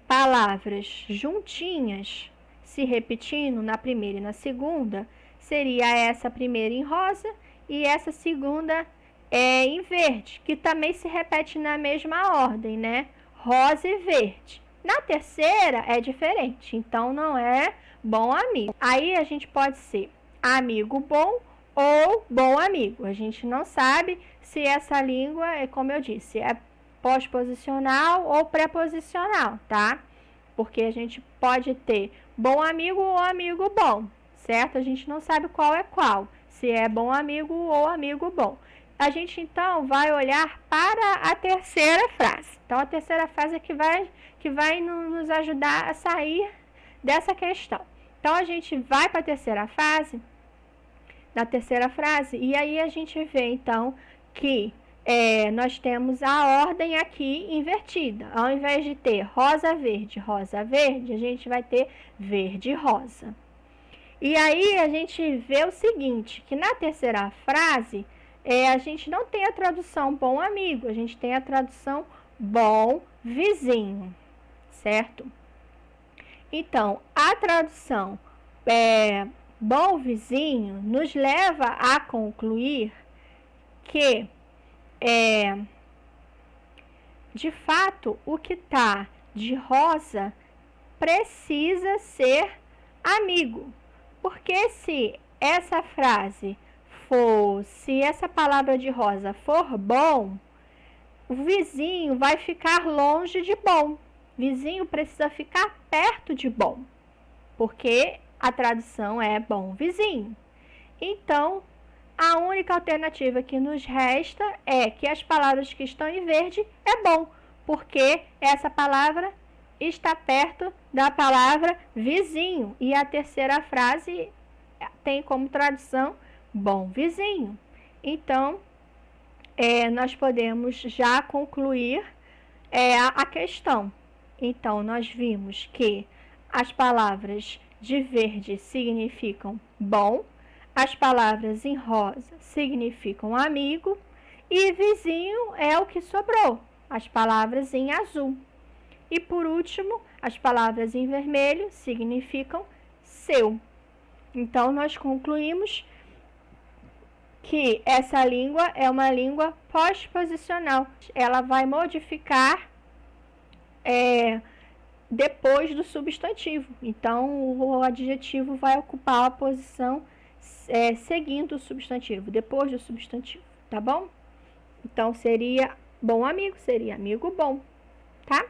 palavras juntinhas se repetindo na primeira e na segunda. Seria essa primeira em rosa e essa segunda em verde, que também se repete na mesma ordem, né? Rosa e verde. Na terceira é diferente, então não é bom amigo. Aí a gente pode ser amigo bom ou bom amigo. A gente não sabe se essa língua, como eu disse, é pós-posicional ou preposicional, tá? Porque a gente pode ter bom amigo ou amigo bom, certo? A gente não sabe qual é qual, se é bom amigo ou amigo bom. A gente, então, vai olhar para a terceira frase. Então, a terceira frase é que vai nos ajudar a sair dessa questão. Então, a gente vai para a terceira frase, e aí a gente vê, então, que nós temos a ordem aqui invertida. Ao invés de ter rosa, verde, a gente vai ter verde, rosa. E aí a gente vê o seguinte, que na terceira frase, a gente não tem a tradução bom amigo, a gente tem a tradução bom vizinho, certo? Então, a tradução bom vizinho nos leva a concluir que, de fato, o que está de rosa precisa ser amigo. Porque se essa frase se essa palavra de rosa for bom, o vizinho vai ficar longe de bom. Vizinho precisa ficar perto de bom, porque a tradução é bom vizinho. Então, a única alternativa que nos resta é que as palavras que estão em verde é bom, porque essa palavra está perto da palavra vizinho. E a terceira frase tem como tradução bom vizinho. Então, nós podemos já concluir a questão. Então, nós vimos que as palavras de verde significam bom, as palavras em rosa significam amigo e vizinho é o que sobrou, as palavras em azul. E por último, as palavras em vermelho significam seu. Então, nós concluímos que essa língua é uma língua pós-posicional. Ela vai modificar depois do substantivo. Então, o adjetivo vai ocupar a posição seguindo o substantivo, depois do substantivo, tá bom? Então, seria bom amigo, seria amigo bom, tá?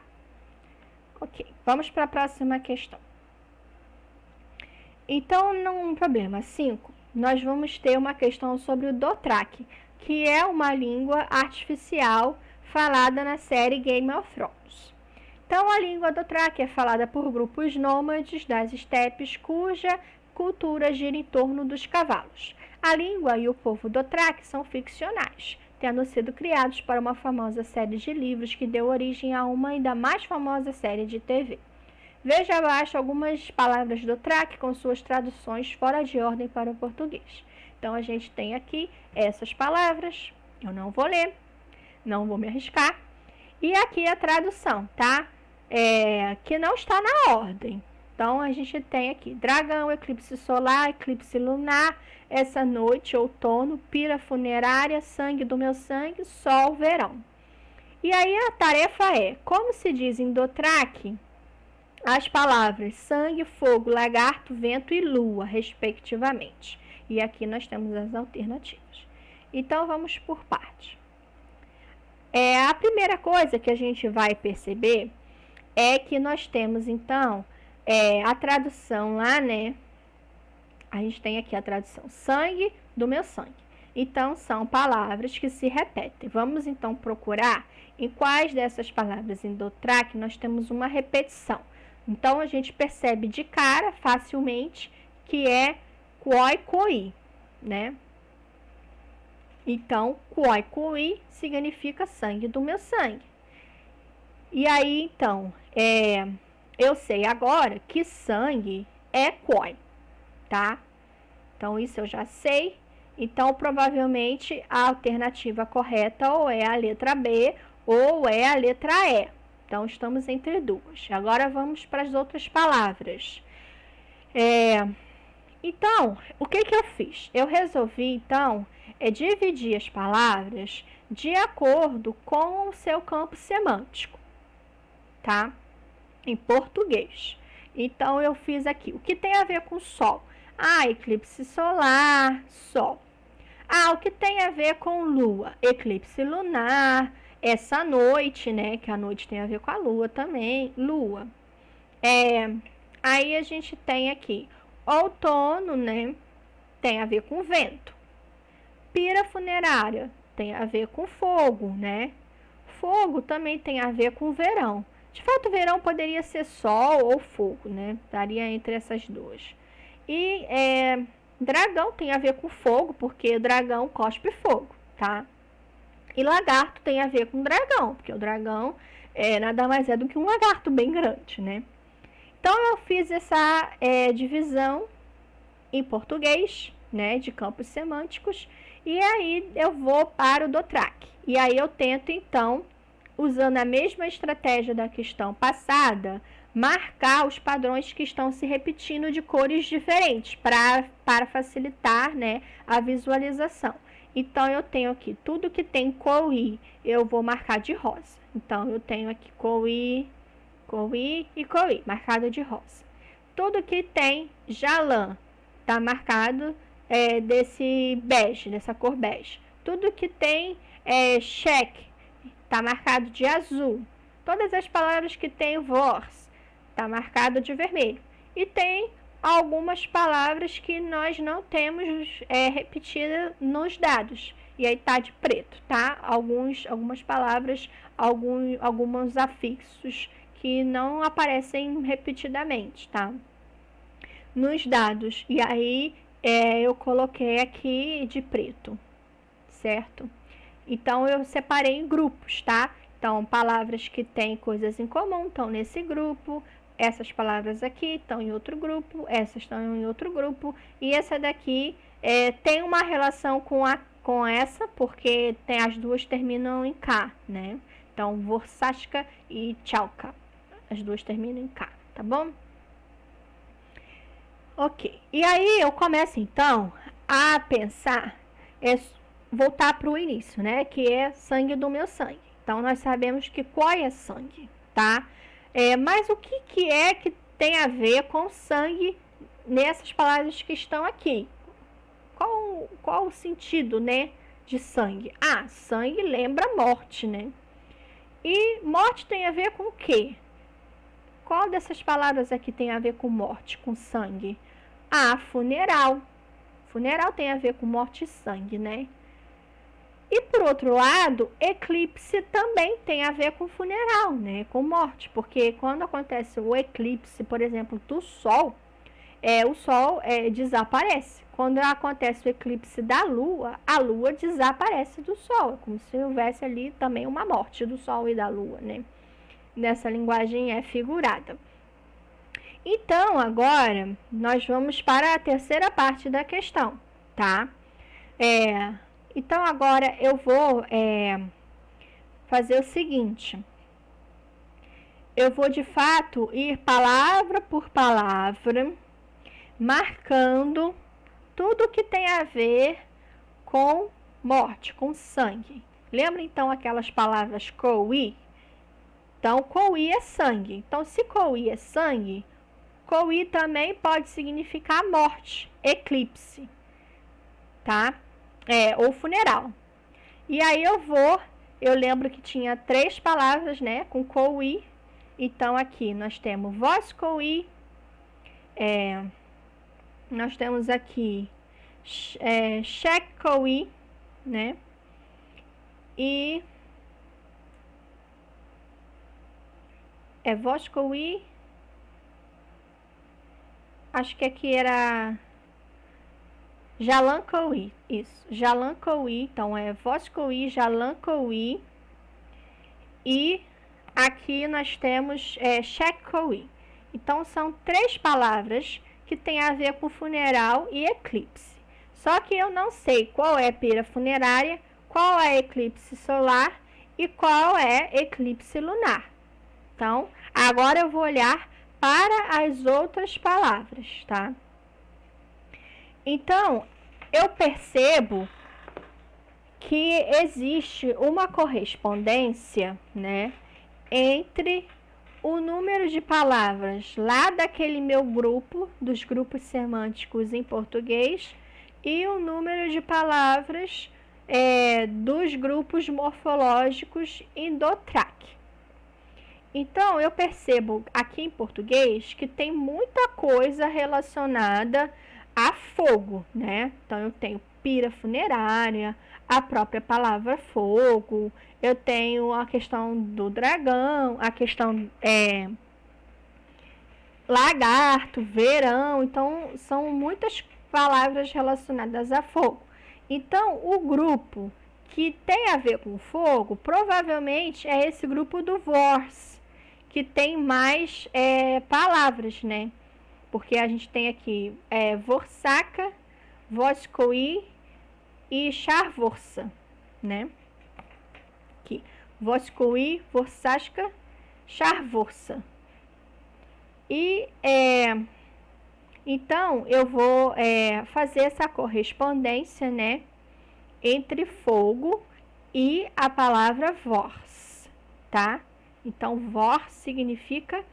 Ok, vamos para a próxima questão. Então, no problema 5, nós vamos ter uma questão sobre o Dothraki, que é uma língua artificial falada na série Game of Thrones. Então, a língua Dothraki é falada por grupos nômades das estepes, cuja cultura gira em torno dos cavalos. A língua e o povo Dothraki são ficcionais, tendo sido criados para uma famosa série de livros que deu origem a uma ainda mais famosa série de TV. Veja abaixo algumas palavras Dothraki com suas traduções fora de ordem para o português. Então, a gente tem aqui essas palavras, eu não vou ler, não vou me arriscar. E aqui a tradução, tá? Que não está na ordem. Então, a gente tem aqui dragão, eclipse solar, eclipse lunar, essa noite, outono, pira funerária, sangue do meu sangue, sol, verão. E aí a tarefa como se diz em Dothraki, as palavras sangue, fogo, lagarto, vento e lua, respectivamente. E aqui nós temos as alternativas. Então, vamos por partes. A primeira coisa que a gente vai perceber é que nós temos, então, a tradução lá, né? A gente tem aqui a tradução sangue do meu sangue. Então, são palavras que se repetem. Vamos, então, procurar em quais dessas palavras em Dothraki nós temos uma repetição. Então, a gente percebe de cara, facilmente, que é Kwoi Koi, né? Então, Kwoi Koi significa sangue do meu sangue. E aí, então, eu sei agora que sangue é Kwoi, tá? Então, isso eu já sei. Então, provavelmente, a alternativa correta ou é a letra B ou é a letra E. Então, estamos entre duas. Agora, vamos para as outras palavras. Então, o que eu fiz? Eu resolvi, então, dividir as palavras de acordo com o seu campo semântico, tá? Em português. Então, eu fiz aqui. O que tem a ver com sol? Eclipse solar, sol. O que tem a ver com lua? Eclipse lunar, essa noite, né? Que a noite tem a ver com a lua também, lua. Aí a gente tem aqui outono, né? Tem a ver com vento. Pira funerária tem a ver com fogo, né? Fogo também tem a ver com verão. De fato, verão poderia ser sol ou fogo, né? Estaria entre essas duas. E dragão tem a ver com fogo, porque dragão cospe fogo, tá? E lagarto tem a ver com dragão, porque o dragão nada mais é do que um lagarto bem grande, né? Então, eu fiz essa divisão em português, né, de campos semânticos, e aí eu vou para o Dothraki. E aí eu tento, então, usando a mesma estratégia da questão passada, marcar os padrões que estão se repetindo de cores diferentes, para facilitar, né, a visualização. Então, eu tenho aqui tudo que tem Koi, eu vou marcar de rosa. Então, eu tenho aqui Koi, Koi e Koi, marcado de rosa. Tudo que tem Jalan, tá marcado desse bege, dessa cor bege. Tudo que tem Shek, tá marcado de azul. Todas as palavras que tem Vors, tá marcado de vermelho. E tem algumas palavras que nós não temos repetidas nos dados. E aí tá de preto, tá? Algumas palavras, alguns afixos que não aparecem repetidamente, tá? Nos dados. E aí eu coloquei aqui de preto, certo? Então eu separei em grupos, tá? Então, palavras que têm coisas em comum estão nesse grupo. Essas palavras aqui estão em outro grupo, essas estão em outro grupo, e essa daqui tem uma relação com essa, porque as duas terminam em K, né? Então, Vorsaska e Chalka, as duas terminam em K, tá bom? Ok, e aí eu começo então a pensar, voltar para o início, né? Que é sangue do meu sangue. Então, nós sabemos que qual é sangue, tá? Mas o que é que tem a ver com sangue nessas palavras que estão aqui? Qual o sentido, né, de sangue? Sangue lembra morte, né? E morte tem a ver com o quê? Qual dessas palavras aqui tem a ver com morte, com sangue? Funeral. Funeral tem a ver com morte e sangue, né? E, por outro lado, eclipse também tem a ver com funeral, né? Com morte, porque quando acontece o eclipse, por exemplo, do Sol, o Sol desaparece. Quando acontece o eclipse da Lua, a Lua desaparece do Sol. É como se houvesse ali também uma morte do Sol e da Lua, né? Nessa linguagem figurada. Então, agora, nós vamos para a terceira parte da questão, tá? Então, agora eu vou fazer o seguinte. Eu vou, de fato, ir palavra por palavra, marcando tudo que tem a ver com morte, com sangue. Lembra, então, aquelas palavras Koi? Então, Coí é sangue. Então, se Coí é sangue, Coí também pode significar morte, eclipse, tá? Ou funeral. E aí eu lembro que tinha 3 palavras, né, com Coí. Então, aqui nós temos voz Coí, nós temos aqui cheque Coí, né? E voz Coí. Acho que aqui era Jalan Coí, isso, Jalan Coí. Então, voz Coí, Jalan Coí. E aqui nós temos cheque Coí. Então, são 3 palavras que tem a ver com funeral e eclipse. Só que eu não sei qual é pira funerária, qual é eclipse solar e qual é eclipse lunar. Então, agora eu vou olhar para as outras palavras, tá? Então, eu percebo que existe uma correspondência, né, entre o número de palavras lá daquele meu grupo, dos grupos semânticos em português, e o número de palavras dos grupos morfológicos em DOTRAC. Então, eu percebo aqui em português que tem muita coisa relacionada a fogo, né? Então, eu tenho pira funerária, a própria palavra fogo, eu tenho a questão do dragão, a questão lagarto, verão. Então, são muitas palavras relacionadas a fogo. Então, o grupo que tem a ver com fogo, provavelmente é esse grupo do VORS, que tem mais palavras, né? Porque a gente tem aqui Vorsaca, Voscoí e Charvorsa, né? Aqui, Voscoí, Vorsasca, Charvorsa. E então eu vou fazer essa correspondência, né, entre fogo e a palavra Vors, tá? Então, Vor significa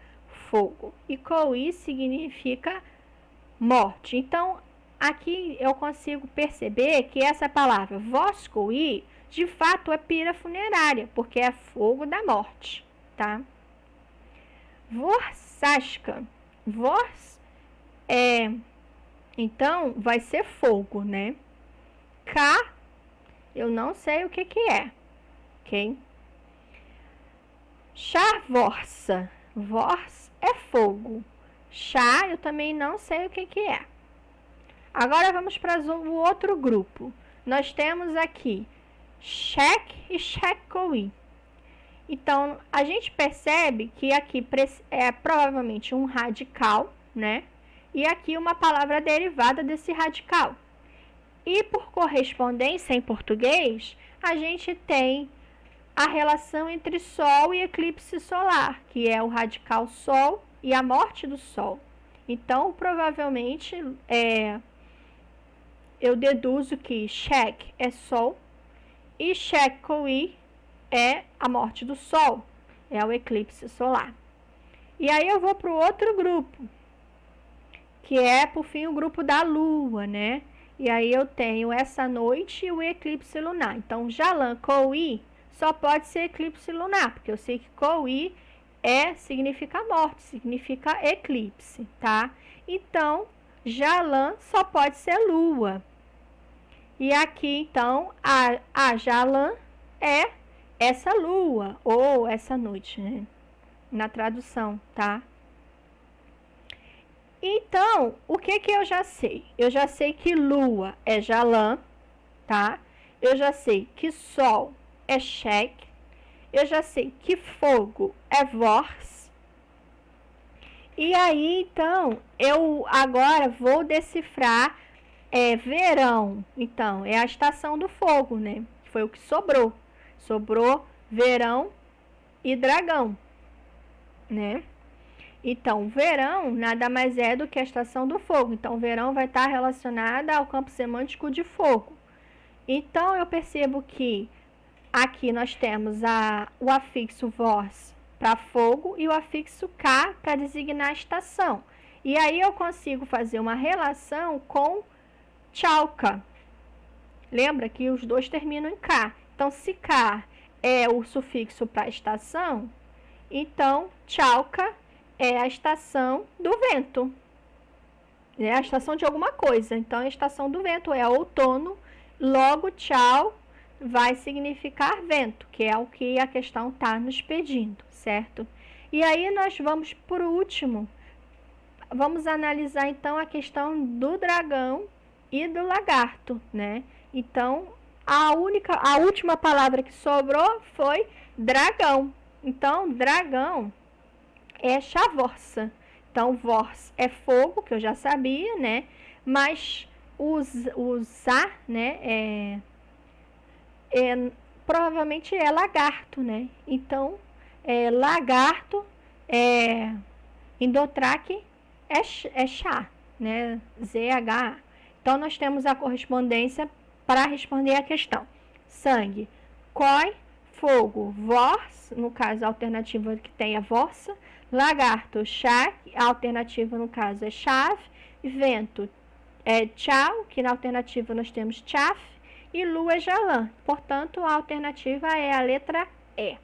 fogo e Coí significa morte. Então, aqui eu consigo perceber que essa palavra Voscoí, de fato, é pira funerária, porque é fogo da morte, tá? Vorsasca. Vors então, vai ser fogo, né? K, eu não sei o que é, ok? Charvorsa. Vors é fogo. Chá, eu também não sei o que é. Agora vamos para o outro grupo. Nós temos aqui cheque e checoí. Então, a gente percebe que aqui é provavelmente um radical, né? E aqui uma palavra derivada desse radical. E por correspondência em português, a gente tem a relação entre Sol e eclipse solar, que é o radical Sol e a morte do Sol. Então, provavelmente, eu deduzo que cheque é Sol e checoí é a morte do Sol, é o eclipse solar. E aí eu vou para o outro grupo, que é, por fim, o grupo da Lua, né? E aí eu tenho essa noite e o eclipse lunar. Então, Jalan Coí só pode ser eclipse lunar, porque eu sei que Coí significa morte, significa eclipse, tá? Então, Jalan só pode ser lua. E aqui, então, a Jalan é essa lua ou essa noite, né? Na tradução, tá? Então, o que eu já sei? Eu já sei que lua é Jalan, tá? Eu já sei que sol é cheque. Eu já sei que fogo é Vors. E aí, então, eu agora vou decifrar verão. Então, é a estação do fogo, né? Foi o que sobrou. Sobrou verão e dragão, né? Então, verão nada mais é do que a estação do fogo. Então, verão vai estar relacionada ao campo semântico de fogo. Então, eu percebo que aqui nós temos o afixo Vors para fogo e o afixo K para designar a estação. E aí eu consigo fazer uma relação com Chalca. Lembra que os dois terminam em K. Então, se K é o sufixo para estação, então Chalca é a estação do vento. É a estação de alguma coisa. Então, a estação do vento é outono. Logo, Chal vai significar vento, que é o que a questão está nos pedindo, certo? E aí nós vamos por último. Vamos analisar então a questão do dragão e do lagarto, né? Então, a última palavra que sobrou foi dragão. Então, dragão é chavorça. Então, vors é fogo, que eu já sabia, né? Mas usar, né? Provavelmente é lagarto, né? Então, lagarto, Indotraque é chá, né? ZH. Então, nós temos a correspondência para responder a questão. Sangue, coi, fogo, vors, no caso a alternativa que tem é vorsa. Lagarto, chá, a alternativa no caso é chave. Vento é tchau, que na alternativa nós temos chaf. E lua é jalã. Portanto, a alternativa é a letra E.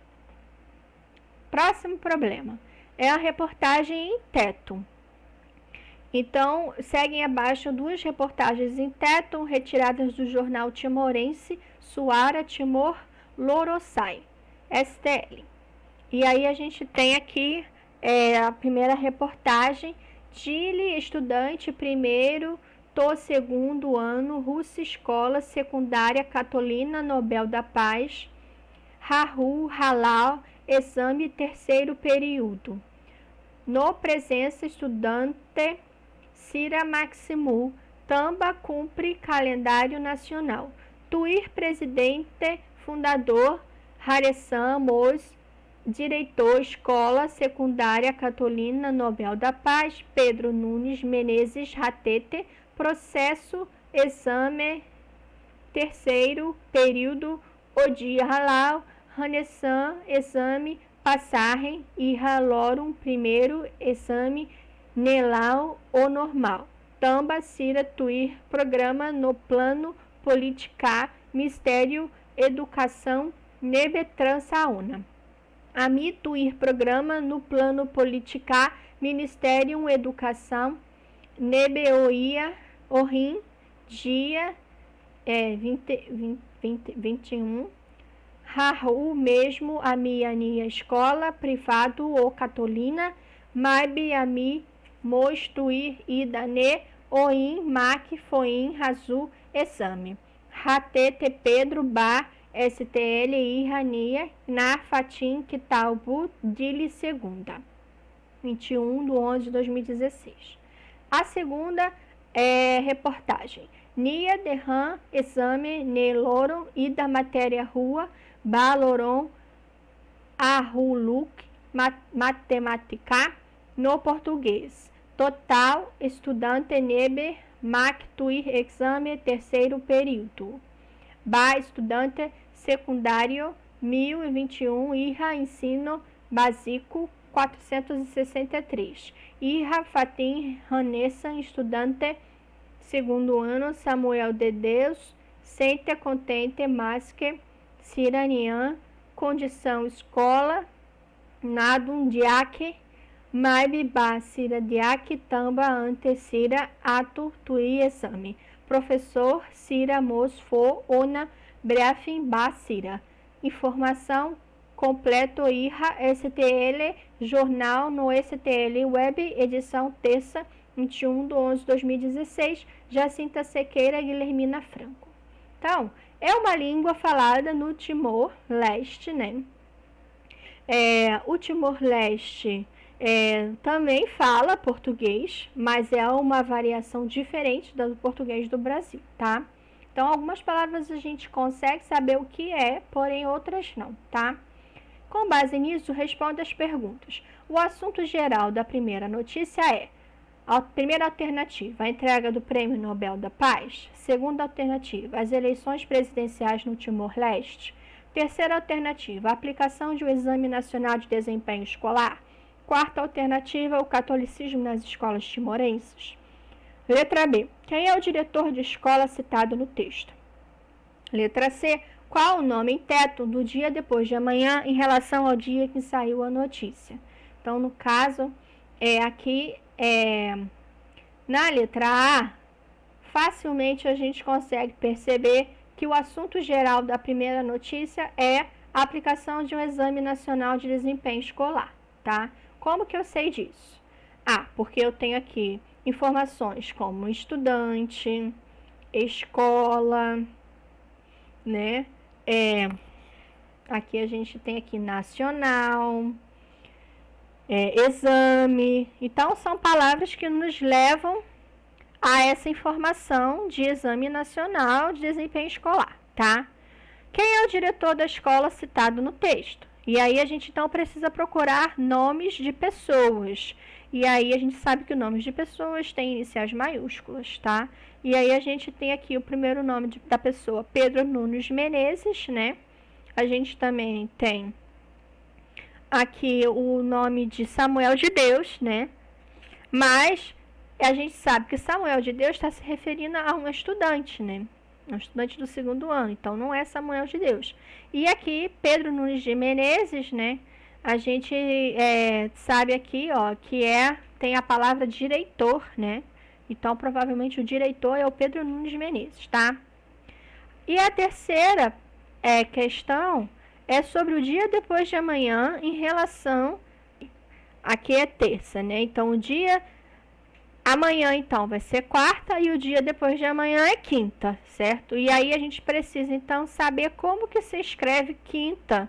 Próximo problema é a reportagem em teto. Então, seguem abaixo duas reportagens em teto retiradas do jornal timorense Suara Timor Loroçai, STL. E aí a gente tem aqui a primeira reportagem, Dili, estudante primeiro do segundo ano, Rússia, Escola Secundária Catolina Nobel da Paz, Rahu Halal, exame terceiro período. No presença, estudante Cira Maximu, Tamba cumpre calendário nacional. Tuir, presidente, fundador, Haressan Mos, diretor, Escola Secundária Catolina Nobel da Paz, Pedro Nunes Menezes Ratete, processo, exame, terceiro período, Odia Halal, Hanessan, exame, passagem, e Halorum, primeiro, exame, Nelau, o normal. Tamba, Cira, Tuir, programa no plano, Politica, Mistério, Educação, Nebetran, Saúna. Ami, Tuir, programa no plano, Politica, Ministério, Educação, Nebeoia, Orim, dia 21, Rahu, mesmo, Ami, Ania, escola, privado ou catolina, Maibi, Ami, Mostuir, Idane, Oim, Mac, Foim, Razu, exame. Ratete, Pedro, Bar, STL, Irania, Na, Fatim, Kitalbu, Dili, segunda. 21/11/2016. A segunda reportagem. Nia, Derran, exame, Neloron, Ida, matéria, rua, Baloron, Aruluk, matemática, no português. Total, estudante, Nebe, Mac, Tuir, exame, terceiro período. Ba, estudante, secundário, 1021, Irra, ensino básico, 463. Irra, Fatim, Hanessa, estudante, segundo ano, Samuel de Deus, Sente, contente, Masque, Ciranian, condição, escola, Nadum, Diaque, Maibe, Ba, Cira, Diaque, Tamba, Ante, Cira, Ato, Tui, exame. Professor, Cira, Mosfo, Ona, Brefim, Ba, Cira. Informação, completo, Irra, STL, jornal no STL Web, edição terça, 21/11/2016, Jacinta Sequeira, Guilhermina Franco. Então, é uma língua falada no Timor-Leste, né? O Timor-Leste também fala português, mas é uma variação diferente do português do Brasil, tá? Então, algumas palavras a gente consegue saber o que é, porém outras não, tá? Com base nisso, responda as perguntas. O assunto geral da primeira notícia é: a primeira alternativa, a entrega do Prêmio Nobel da Paz. Segunda alternativa, as eleições presidenciais no Timor-Leste. Terceira alternativa, a aplicação de um Exame Nacional de Desempenho Escolar. Quarta alternativa, o catolicismo nas escolas timorenses. Letra B, quem é o diretor de escola citado no texto? Letra C, qual o nome em teto do dia depois de amanhã em relação ao dia que saiu a notícia? Então, no caso, na letra A, facilmente a gente consegue perceber que o assunto geral da primeira notícia é a aplicação de um Exame Nacional de Desempenho Escolar, tá? Como que eu sei disso? Porque eu tenho aqui informações como estudante, escola, né? Aqui a gente tem aqui nacional, exame. Então, são palavras que nos levam a essa informação de Exame Nacional de Desempenho Escolar, tá? Quem é o diretor da escola citado no texto? E aí a gente então precisa procurar nomes de pessoas. E aí a gente sabe que nomes de pessoas têm iniciais maiúsculas, tá? E aí a gente tem aqui o primeiro nome da pessoa, Pedro Nunes Menezes, né? A gente também tem aqui o nome de Samuel de Deus, né? Mas a gente sabe que Samuel de Deus está se referindo a um estudante, né? Um estudante do 2º ano, então não é Samuel de Deus. E aqui, Pedro Nunes de Menezes, né? A gente sabe aqui, ó, que tem a palavra diretor, né? Então, provavelmente o diretor é o Pedro Nunes de Menezes, tá? E a terceira questão é sobre o dia depois de amanhã em relação... Aqui é terça, né? Então, o dia... Amanhã, então, vai ser quarta e o dia depois de amanhã é quinta, certo? E aí a gente precisa, então, saber como que se escreve quinta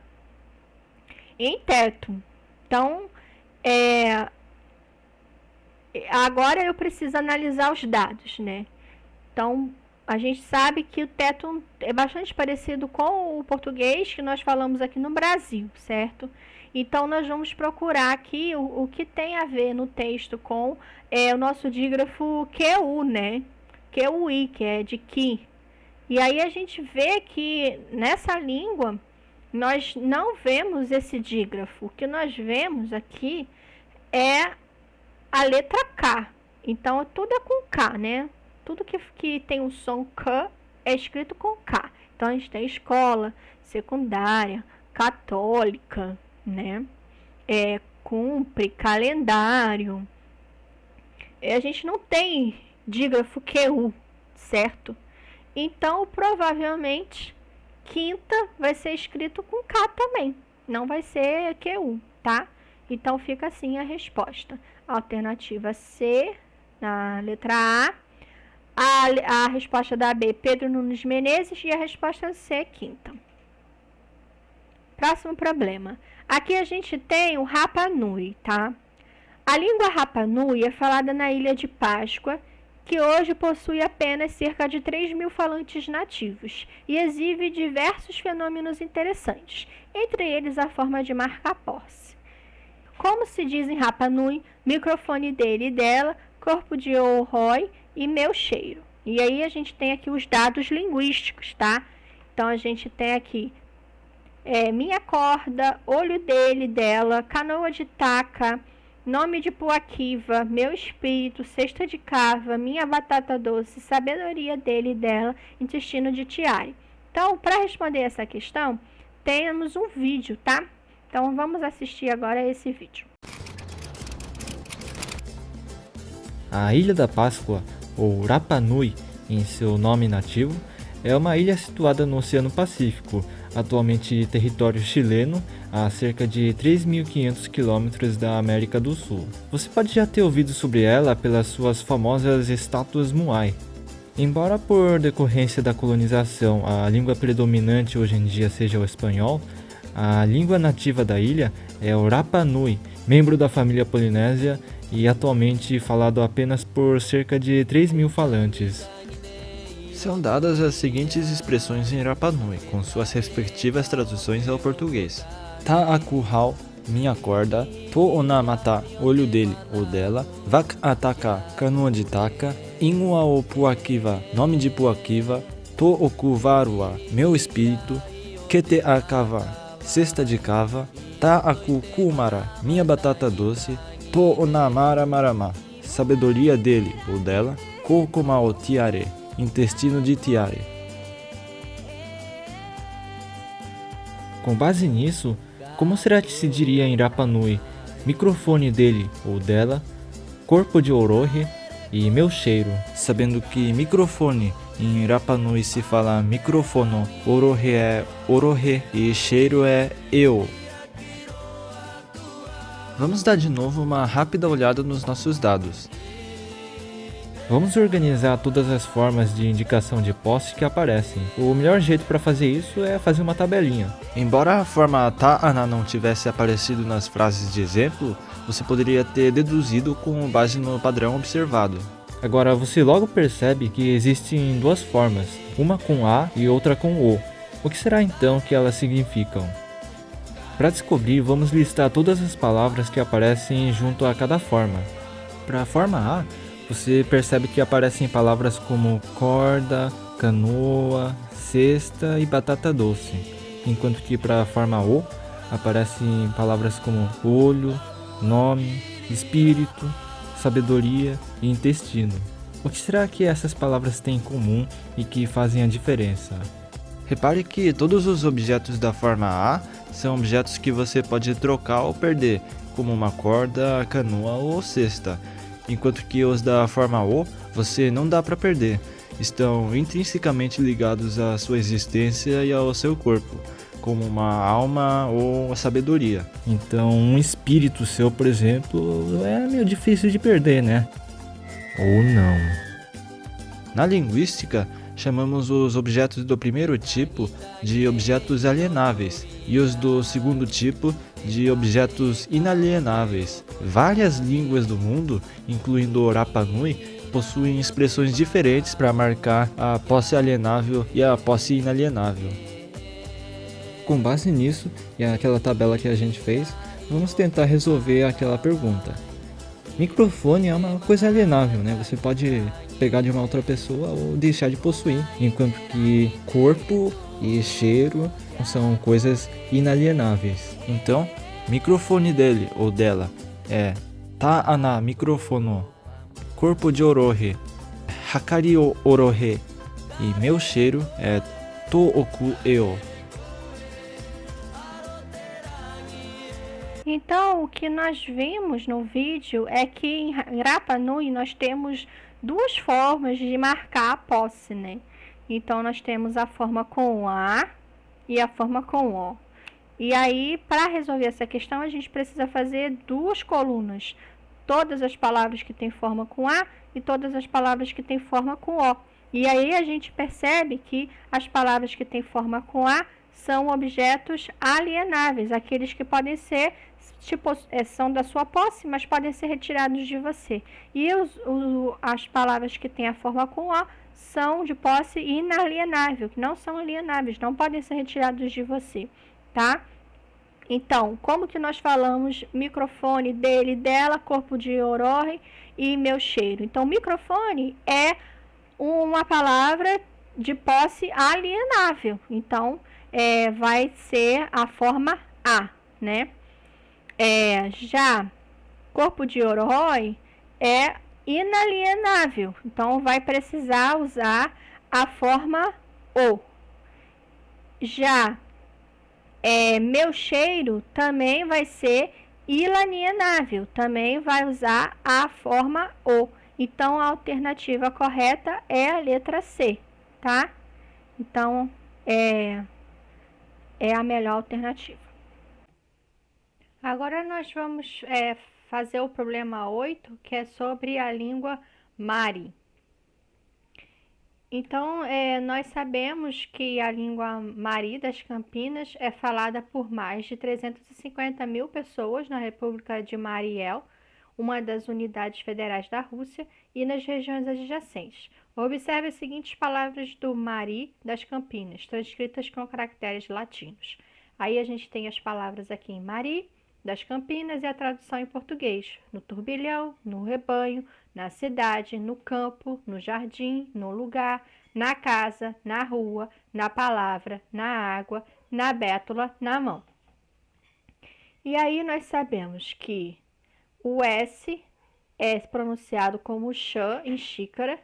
em teto. Então, agora eu preciso analisar os dados, né? Então, a gente sabe que o teto é bastante parecido com o português que nós falamos aqui no Brasil, certo? Então, nós vamos procurar aqui o que tem a ver no texto com o nosso dígrafo QU, né? QUI, que é de que. E aí a gente vê que nessa língua nós não vemos esse dígrafo. O que nós vemos aqui é a letra K. Então, tudo é com K, né? Tudo que tem o som K é escrito com K. Então, a gente tem escola, secundária, católica, né? Cumpre, calendário. A gente não tem dígrafo QU, certo? Então, provavelmente, quinta vai ser escrito com K também. Não vai ser QU, tá? Então, fica assim a resposta. Alternativa C, na letra A. A resposta da B, Pedro Nunes Menezes. E a resposta C, quinta. Próximo problema. Aqui a gente tem o Rapa Nui, tá? A língua Rapa Nui é falada na Ilha de Páscoa, que hoje possui apenas cerca de 3.000 falantes nativos e exibe diversos fenômenos interessantes, entre eles a forma de marca-posse. Como se diz em Rapa Nui, microfone dele e dela, corpo de Oroi e meu cheiro. E aí a gente tem aqui os dados linguísticos, tá? Então a gente tem aqui minha corda, olho dele, dela, canoa de taca, nome de Puaquiva, meu espírito, cesta de cava, minha batata doce, sabedoria dele e dela, intestino de Tiare. Então, para responder essa questão, temos um vídeo, tá? Então, vamos assistir agora esse vídeo. A Ilha da Páscoa, ou Rapa Nui em seu nome nativo, é uma ilha situada no Oceano Pacífico, atualmente território chileno, a cerca de 3.500 quilômetros da América do Sul. Você pode já ter ouvido sobre ela pelas suas famosas estátuas Moai. Embora por decorrência da colonização a língua predominante hoje em dia seja o espanhol, a língua nativa da ilha é o Rapa Nui, membro da família polinésia e atualmente falado apenas por cerca de 3.000 falantes. São dadas as seguintes expressões em Rapa Nui, com suas respectivas traduções ao português. Ta'akuhau, minha corda, To'onamata, olho dele ou dela, Vak Ataka, canoa de taca, Inua o Puakiva, nome de Puakiva, To'okuvarua, meu espírito, Kete a cava, cesta de cava, ta aku kumara, minha batata doce, to onamara marama, sabedoria dele ou dela, kokoma o tiare, intestino de tiare. Com base nisso, como será que se diria em Rapa Nui microfone dele ou dela, corpo de Orohe e meu cheiro? Sabendo que microfone em Rapa Nui se fala microfono, Orohe é Orohe e cheiro é eu. Vamos dar de novo uma rápida olhada nos nossos dados. Vamos organizar todas as formas de indicação de posse que aparecem. O melhor jeito para fazer isso é fazer uma tabelinha. Embora a forma ta'ana não tivesse aparecido nas frases de exemplo, você poderia ter deduzido com base no padrão observado. Agora você logo percebe que existem duas formas, uma com A e outra com O. O que será então que elas significam? Para descobrir, vamos listar todas as palavras que aparecem junto a cada forma. Para a forma A, você percebe que aparecem palavras como corda, canoa, cesta e batata doce, enquanto que para a forma O aparecem palavras como olho, nome, espírito, sabedoria e intestino. O que será que essas palavras têm em comum e que fazem a diferença? Repare que todos os objetos da forma A são objetos que você pode trocar ou perder, como uma corda, canoa ou cesta, enquanto que os da forma O você não dá para perder, estão intrinsecamente ligados à sua existência e ao seu corpo, como uma alma ou a sabedoria. Então um espírito seu, por exemplo, é meio difícil de perder, né? Ou não. Na linguística, chamamos os objetos do primeiro tipo de objetos alienáveis e os do segundo tipo de objetos inalienáveis. Várias línguas do mundo, incluindo o Rapa Nui, possuem expressões diferentes para marcar a posse alienável e a posse inalienável. Com base nisso e aquela tabela que a gente fez, vamos tentar resolver aquela pergunta. Microfone é uma coisa alienável, né? Você pode pegar de uma outra pessoa ou deixar de possuir, enquanto que corpo e cheiro são coisas inalienáveis. Então, microfone dele ou dela é ta'ana microfono, corpo de Orohe, hakari o Orohe e meu cheiro é to-oku eo. Então, o que nós vimos no vídeo é que em Rapa Nui nós temos duas formas de marcar a posse, né? Então, nós temos a forma com A e a forma com O. E aí, para resolver essa questão, a gente precisa fazer duas colunas. Todas as palavras que têm forma com A e todas as palavras que têm forma com O. E aí, a gente percebe que as palavras que têm forma com A são objetos alienáveis, aqueles que podem ser, são da sua posse, mas podem ser retirados de você. E as palavras que têm a forma com O são de posse inalienável, que não são alienáveis, não podem ser retirados de você, tá? Então, como que nós falamos microfone dele, dela, corpo de Orohe e meu cheiro? Então, microfone é uma palavra de posse alienável. Então, vai ser a forma A, né? Já corpo de Orohe é inalienável. Então, vai precisar usar a forma O. Já meu cheiro também vai ser inalienável. Também vai usar a forma O. Então, a alternativa correta é a letra C, tá? Então, é a melhor alternativa. Agora nós vamos fazer o problema 8, que é sobre a língua Mari. Então, nós sabemos que a língua Mari das Campinas é falada por mais de 350 mil pessoas na República de Mariel, uma das unidades federais da Rússia, e nas regiões adjacentes. Observe as seguintes palavras do Mari das Campinas, transcritas com caracteres latinos. Aí a gente tem as palavras aqui em Mari das Campinas e a tradução em português: no turbilhão, no rebanho, na cidade, no campo, no jardim, no lugar, na casa, na rua, na palavra, na água, na bétula, na mão. E aí nós sabemos que o S é pronunciado como ch em xícara,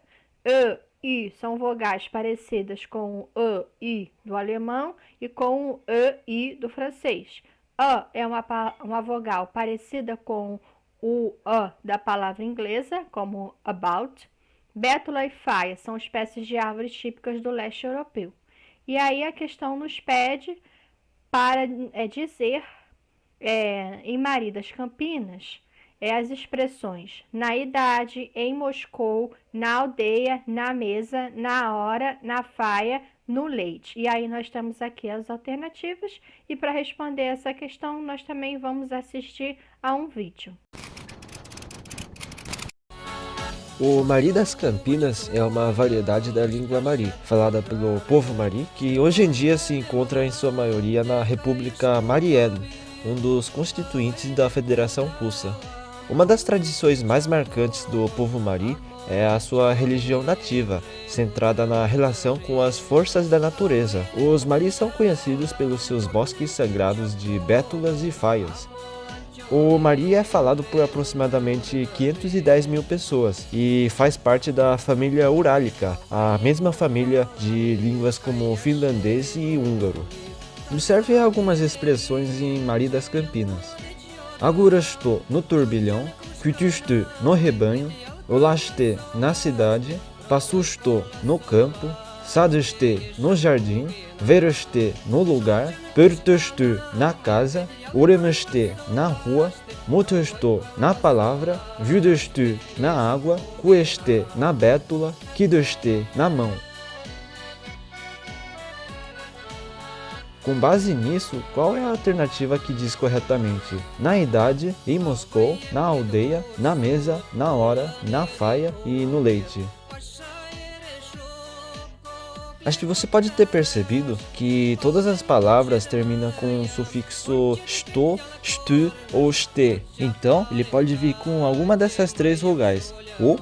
I são vogais parecidas com o I do alemão e com o I do francês. A é uma vogal parecida com o A da palavra inglesa, como about. Bétula e faia são espécies de árvores típicas do leste europeu. E aí a questão nos pede para dizer, em Maria das Campinas, as expressões na idade, em Moscou, na aldeia, na mesa, na hora, na faia, no leite. E aí nós temos aqui as alternativas e para responder essa questão nós também vamos assistir a um vídeo. O Mari das Campinas é uma variedade da língua Mari, falada pelo povo Mari, que hoje em dia se encontra em sua maioria na República Marielle, um dos constituintes da Federação Russa. Uma das tradições mais marcantes do povo Mari é a sua religião nativa, centrada na relação com as forças da natureza. Os Mari são conhecidos pelos seus bosques sagrados de bétulas e faias. O Mari é falado por aproximadamente 510 mil pessoas e faz parte da família urálica, a mesma família de línguas como finlandês e húngaro. Observe algumas expressões em Mari das Campinas. Agora estou no turbilhão, cutuste no rebanho, olaste na cidade, passuste no campo, sadeste no jardim, vereste no lugar, perteste na casa, oremeste na rua, moteste na palavra, videste na água, cueste na bétula, quideste na mão. Com base nisso, qual é a alternativa que diz corretamente? Na idade, em Moscou, na aldeia, na mesa, na hora, na faia e no leite. Acho que você pode ter percebido que todas as palavras terminam com o sufixo sto, stu ou ste. Então, ele pode vir com alguma dessas três vogais, o,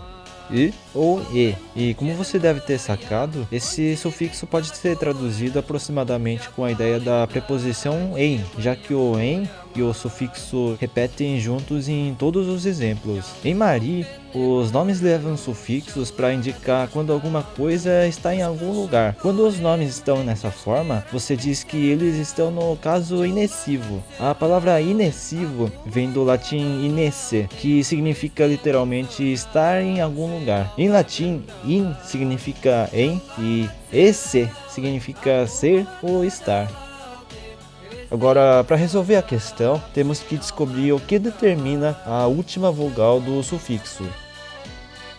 I ou E. E como você deve ter sacado, esse sufixo pode ser traduzido aproximadamente com a ideia da preposição em, já que o em e o sufixo repetem juntos em todos os exemplos. Em Mari, os nomes levam sufixos para indicar quando alguma coisa está em algum lugar. Quando os nomes estão nessa forma, você diz que eles estão no caso inessivo. A palavra inessivo vem do latim inesse, que significa literalmente estar em algum lugar. Em latim, in significa em e esse significa ser ou estar. Agora, para resolver a questão, temos que descobrir o que determina a última vogal do sufixo.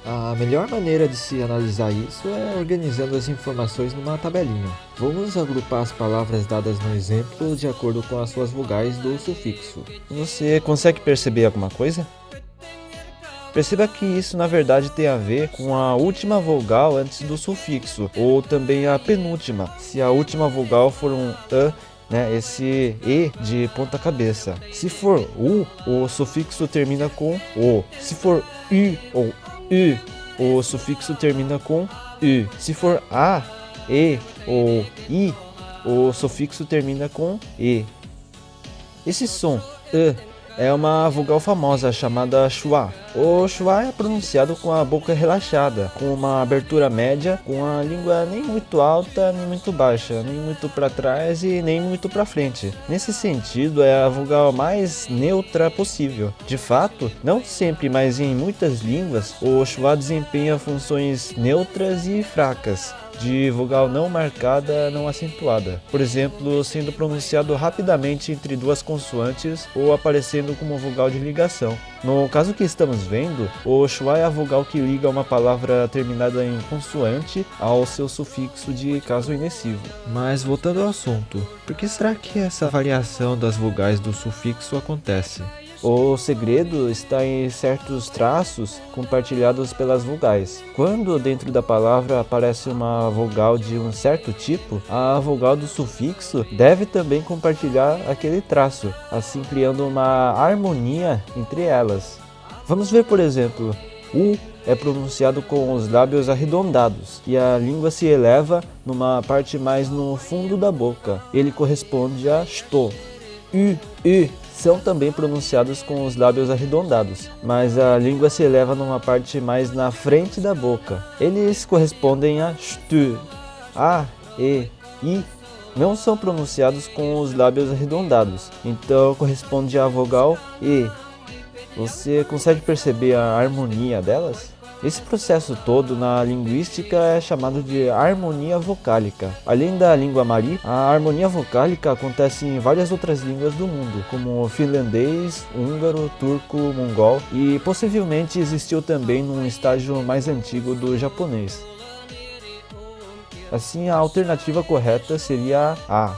A melhor maneira de se analisar isso é organizando as informações numa tabelinha. Vamos agrupar as palavras dadas no exemplo de acordo com as suas vogais do sufixo. Você consegue perceber alguma coisa? Perceba que isso na verdade tem a ver com a última vogal antes do sufixo, ou também a penúltima, se a última vogal for um A, esse E de ponta cabeça. Se for U, o sufixo termina com O. Se for U ou U, o sufixo termina com U. Se for A, E ou I, o sufixo termina com E. Esse som é uma vogal famosa chamada schwa. O schwa é pronunciado com a boca relaxada, com uma abertura média, com a língua nem muito alta, nem muito baixa, nem muito para trás e nem muito para frente. Nesse sentido, é a vogal mais neutra possível. De fato, não sempre, mas em muitas línguas, o schwa desempenha funções neutras e fracas, de vogal não marcada, não acentuada. Por exemplo, sendo pronunciado rapidamente entre duas consoantes ou aparecendo como vogal de ligação. No caso que estamos vendo, o schwa é a vogal que liga uma palavra terminada em consoante ao seu sufixo de caso inessivo. Mas voltando ao assunto, por que será que essa variação das vogais do sufixo acontece? O segredo está em certos traços compartilhados pelas vogais. Quando dentro da palavra aparece uma vogal de um certo tipo, a vogal do sufixo deve também compartilhar aquele traço, assim criando uma harmonia entre elas. Vamos ver, por exemplo, U é pronunciado com os lábios arredondados e a língua se eleva numa parte mais no fundo da boca. Ele corresponde a sto. U, E são também pronunciados com os lábios arredondados, mas a língua se eleva numa parte mais na frente da boca. Eles correspondem a stu. A, E, I não são pronunciados com os lábios arredondados, então corresponde à vogal E. Você consegue perceber a harmonia delas? Esse processo todo na linguística é chamado de harmonia vocálica. Além da língua Mari, a harmonia vocálica acontece em várias outras línguas do mundo, como finlandês, húngaro, turco, mongol e possivelmente existiu também num estágio mais antigo do japonês. Assim, a alternativa correta seria A.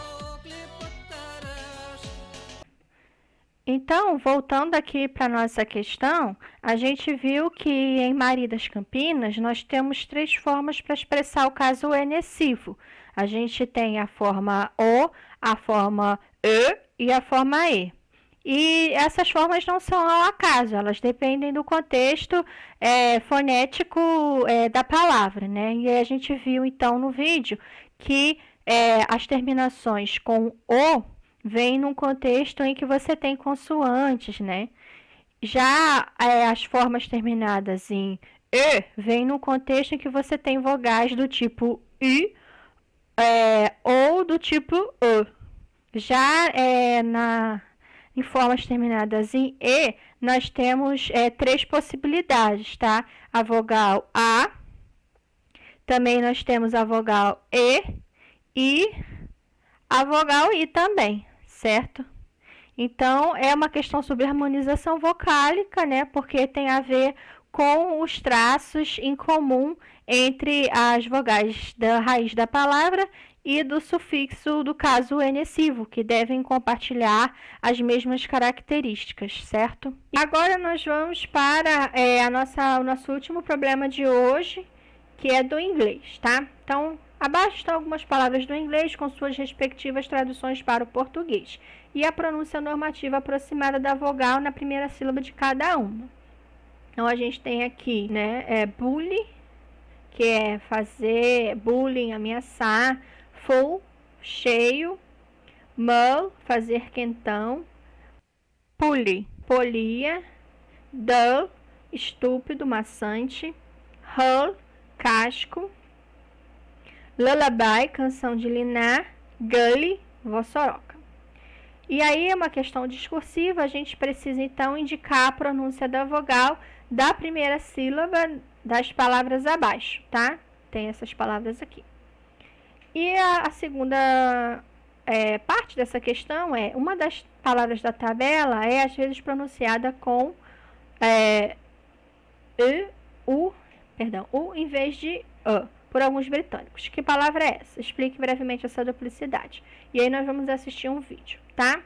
Então, voltando aqui para a nossa questão, a gente viu que em Mari das Campinas nós temos 3 formas para expressar o caso enesivo. A gente tem a forma O, a forma E e a forma E. E essas formas não são ao acaso, elas dependem do contexto fonético da palavra, né? E a gente viu então no vídeo que as terminações com O vem num contexto em que você tem consoantes, né? Já as formas terminadas em E vem num contexto em que você tem vogais do tipo I ou do tipo E. Já em formas terminadas em E, nós temos 3 possibilidades, tá? A vogal A, também nós temos a vogal E a vogal I também, certo? Então, é uma questão sobre harmonização vocálica, né? Porque tem a ver com os traços em comum entre as vogais da raiz da palavra e do sufixo do caso enesivo, que devem compartilhar as mesmas características, certo? Agora nós vamos para o nosso último problema de hoje, que é do inglês, tá? Então, abaixo estão algumas palavras do inglês com suas respectivas traduções para o português e a pronúncia normativa aproximada da vogal na primeira sílaba de cada uma. Então, a gente tem aqui, né, bully, que é fazer, bullying, ameaçar, full, cheio, mull, fazer quentão, pulley, polia, dull, estúpido, maçante, hull, casco, lullaby, canção de ninar, gully, vossoroca. E aí é uma questão discursiva, a gente precisa então indicar a pronúncia da vogal da primeira sílaba das palavras abaixo, tá? Tem essas palavras aqui. E a segunda parte dessa questão é, uma das palavras da tabela é às vezes pronunciada com U em vez de E, por alguns britânicos. Que palavra é essa? Explique brevemente essa duplicidade. E aí nós vamos assistir um vídeo, tá?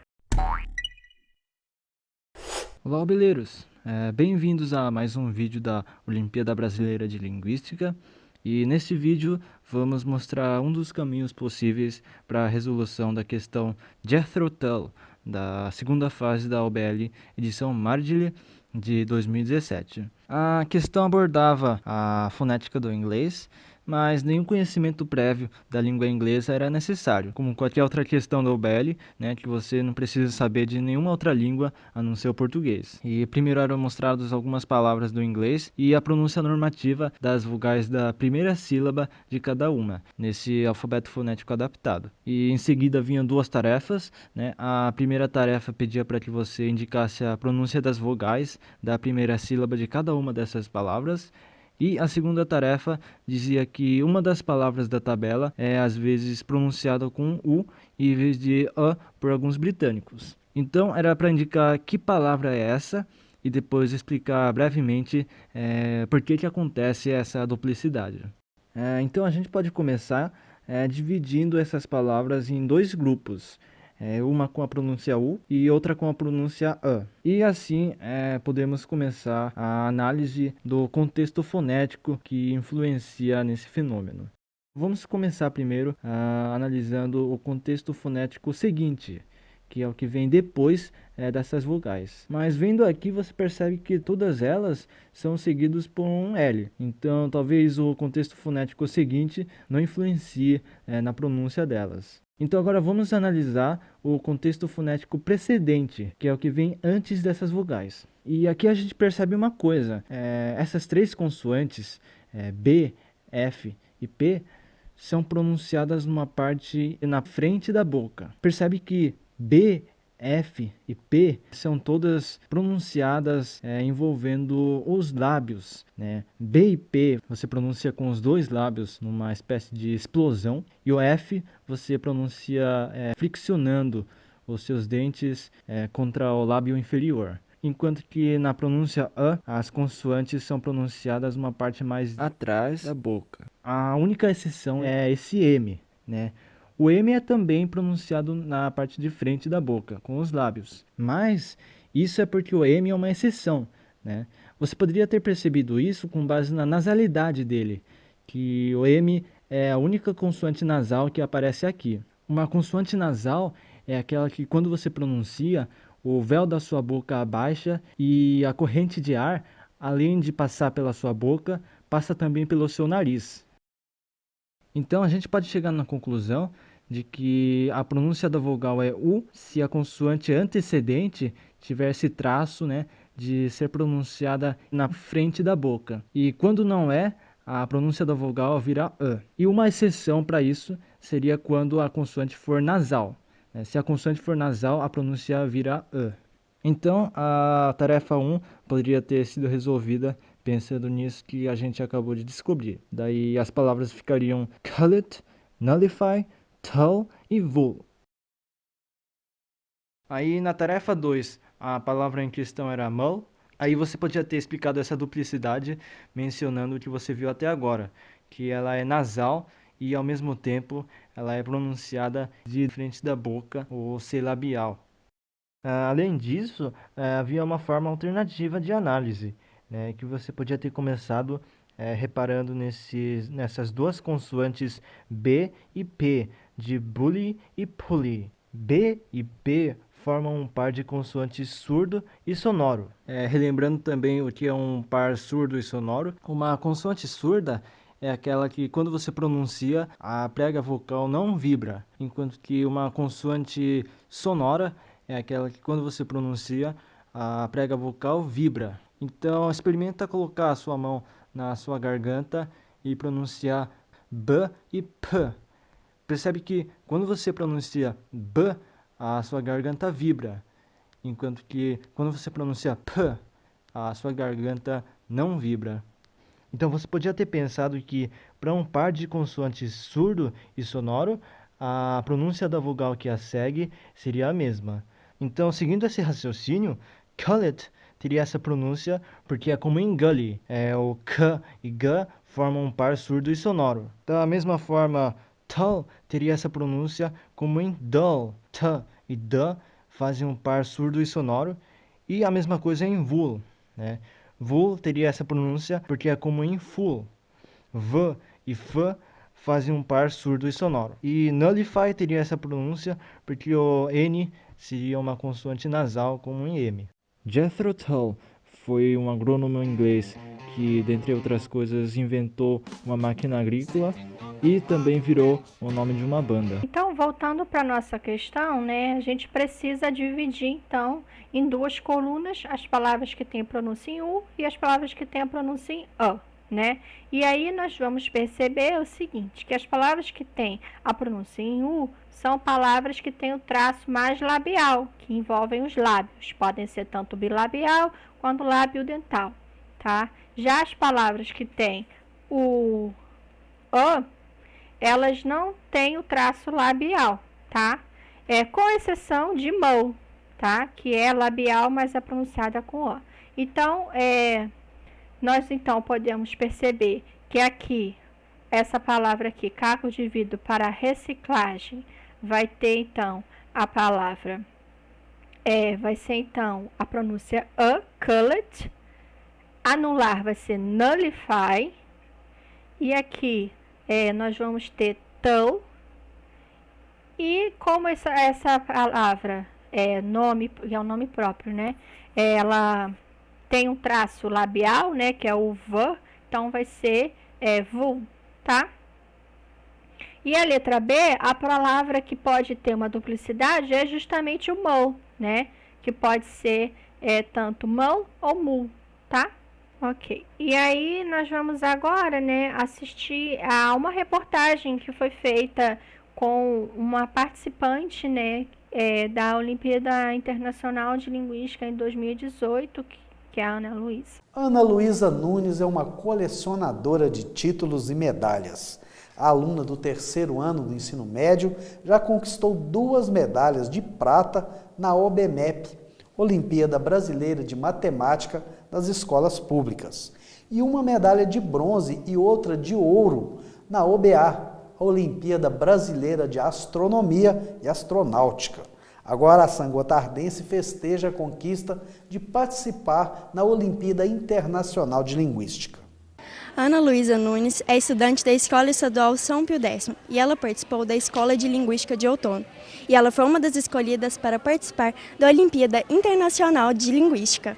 Olá, obeleiros! Bem-vindos a mais um vídeo da Olimpíada Brasileira de Linguística. E neste vídeo vamos mostrar um dos caminhos possíveis para a resolução da questão Jethro Tull, da segunda fase da OBL edição Mardili de 2017. A questão abordava a fonética do inglês, mas nenhum conhecimento prévio da língua inglesa era necessário, como qualquer outra questão da OBL, né, que você não precisa saber de nenhuma outra língua a não ser o português. E primeiro eram mostradas algumas palavras do inglês e a pronúncia normativa das vogais da primeira sílaba de cada uma, nesse alfabeto fonético adaptado. E em seguida vinham 2 tarefas, né? A primeira tarefa pedia para que você indicasse a pronúncia das vogais da primeira sílaba de cada uma dessas palavras. E a segunda tarefa dizia que uma das palavras da tabela é às vezes pronunciada com U em vez de A por alguns britânicos. Então era para indicar que palavra é essa e depois explicar brevemente por que acontece essa duplicidade. Então a gente pode começar dividindo essas palavras em 2 grupos. Uma com a pronúncia U e outra com a pronúncia A. E assim podemos começar a análise do contexto fonético que influencia nesse fenômeno. Vamos começar primeiro analisando o contexto fonético seguinte, que é o que vem depois dessas vogais. Mas vendo aqui você percebe que todas elas são seguidas por um L. Então talvez o contexto fonético seguinte não influencie na pronúncia delas. Então agora vamos analisar o contexto fonético precedente, que é o que vem antes dessas vogais. E aqui a gente percebe uma coisa, essas três consoantes, B, F e P, são pronunciadas numa parte na frente da boca. Percebe que B, F e P são todas pronunciadas envolvendo os lábios, né? B e P você pronuncia com os dois lábios numa espécie de explosão, e o F você pronuncia flexionando os seus dentes contra o lábio inferior. Enquanto que na pronúncia A, as consoantes são pronunciadas numa parte mais atrás da boca. A única exceção é esse M, né? O M é também pronunciado na parte de frente da boca, com os lábios. Mas isso é porque o M é uma exceção, né? Você poderia ter percebido isso com base na nasalidade dele, que o M é a única consoante nasal que aparece aqui. Uma consoante nasal é aquela que, quando você pronuncia, o véu da sua boca abaixa e a corrente de ar, além de passar pela sua boca, passa também pelo seu nariz. Então a gente pode chegar na conclusão de que a pronúncia da vogal é U se a consoante antecedente tiver esse traço, né, de ser pronunciada na frente da boca. E quando não é, a pronúncia da vogal vira A. E uma exceção para isso seria quando a consoante for nasal. Se a consoante for nasal, a pronúncia vira A. Então, a tarefa 1 poderia ter sido resolvida pensando nisso que a gente acabou de descobrir. Daí as palavras ficariam cullet, nullify, tull e vul. Aí na tarefa 2, a palavra em questão era mull. Aí você podia ter explicado essa duplicidade mencionando o que você viu até agora, que ela é nasal e ao mesmo tempo ela é pronunciada de frente da boca ou C-labial. Além disso, havia uma forma alternativa de análise, né, que você podia ter começado reparando nessas duas consoantes B e P, de bully e pulley. B e P formam um par de consoantes surdo e sonoro. Relembrando também o que é um par surdo e sonoro, uma consoante surda é aquela que, quando você pronuncia, a prega vocal não vibra, enquanto que uma consoante sonora é aquela que, quando você pronuncia, a prega vocal vibra. Então, experimenta colocar a sua mão na sua garganta e pronunciar B e P. Percebe que, quando você pronuncia B, a sua garganta vibra, enquanto que, quando você pronuncia P, a sua garganta não vibra. Então você podia ter pensado que, para um par de consoantes surdo e sonoro, a pronúncia da vogal que a segue seria a mesma. Então, seguindo esse raciocínio, cullet teria essa pronúncia porque é como em gully. O K e G formam um par surdo e sonoro. Da mesma forma, tull teria essa pronúncia como em dull. T e D fazem um par surdo e sonoro. E a mesma coisa em vul, né? Vul teria essa pronúncia porque é como em full. V e F fazem um par surdo e sonoro. E nullify teria essa pronúncia porque o N seria uma consoante nasal como em M. Jethro Tull foi um agrônomo inglês que, dentre outras coisas, inventou uma máquina agrícola e também virou o nome de uma banda. Então, voltando para a nossa questão, né, a gente precisa dividir, então, em duas colunas as palavras que têm pronúncia em U e as palavras que têm a pronúncia em A, né? E aí nós vamos perceber o seguinte, que as palavras que têm a pronúncia em U são palavras que têm o traço mais labial, que envolvem os lábios. Podem ser tanto bilabial quanto lábio dental, tá? Já as palavras que têm o A, elas não têm o traço labial, tá? Com exceção de mão, tá? Que é labial, mas é pronunciada com O. Então, nós então podemos perceber que aqui, essa palavra aqui, caco de vidro para reciclagem, vai ter então a palavra, vai ser então a pronúncia A, cullet. Anular vai ser nullify. E aqui nós vamos ter tull. E como essa palavra nome, que é um nome próprio, né? Ela tem um traço labial, né, que é o V, então vai ser VU, tá? E a letra B, a palavra que pode ter uma duplicidade é justamente o MO, né? Que pode ser tanto MO ou MU, tá? Ok. E aí nós vamos agora, né, assistir a uma reportagem que foi feita com uma participante, né, da Olimpíada Internacional de Linguística em 2018, que é a Ana Luísa. Ana Luísa Nunes é uma colecionadora de títulos e medalhas. A aluna do 3º ano do ensino médio já conquistou 2 medalhas de prata na OBMEP, Olimpíada Brasileira de Matemática das Escolas Públicas, e uma medalha de bronze e outra de ouro na OBA, a Olimpíada Brasileira de Astronomia e Astronáutica. Agora a sangotardense festeja a conquista de participar na Olimpíada Internacional de Linguística. Ana Luísa Nunes é estudante da Escola Estadual São Pio X e ela participou da Escola de Linguística de Outono. E ela foi uma das escolhidas para participar da Olimpíada Internacional de Linguística.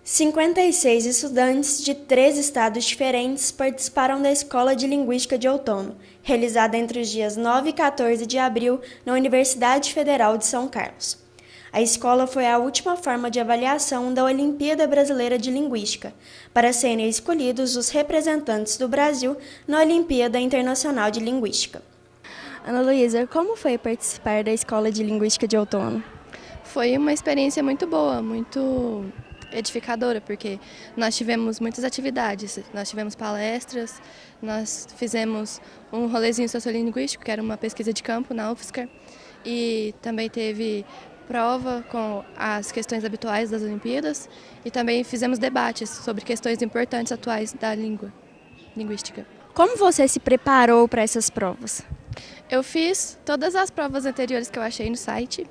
56 estudantes de 3 estados diferentes participaram da Escola de Linguística de Outono, realizada entre os dias 9 e 14 de abril na Universidade Federal de São Carlos. A escola foi a última forma de avaliação da Olimpíada Brasileira de Linguística, para serem escolhidos os representantes do Brasil na Olimpíada Internacional de Linguística. Ana Luísa, como foi participar da Escola de Linguística de Outono? Foi uma experiência muito boa, muito edificadora, porque nós tivemos muitas atividades, nós tivemos palestras, nós fizemos um rolezinho sociolinguístico, que era uma pesquisa de campo na UFSCar, e também teve prova com as questões habituais das Olimpíadas e também fizemos debates sobre questões importantes atuais da linguística. Como você se preparou para essas provas? Eu fiz todas as provas anteriores que eu achei no site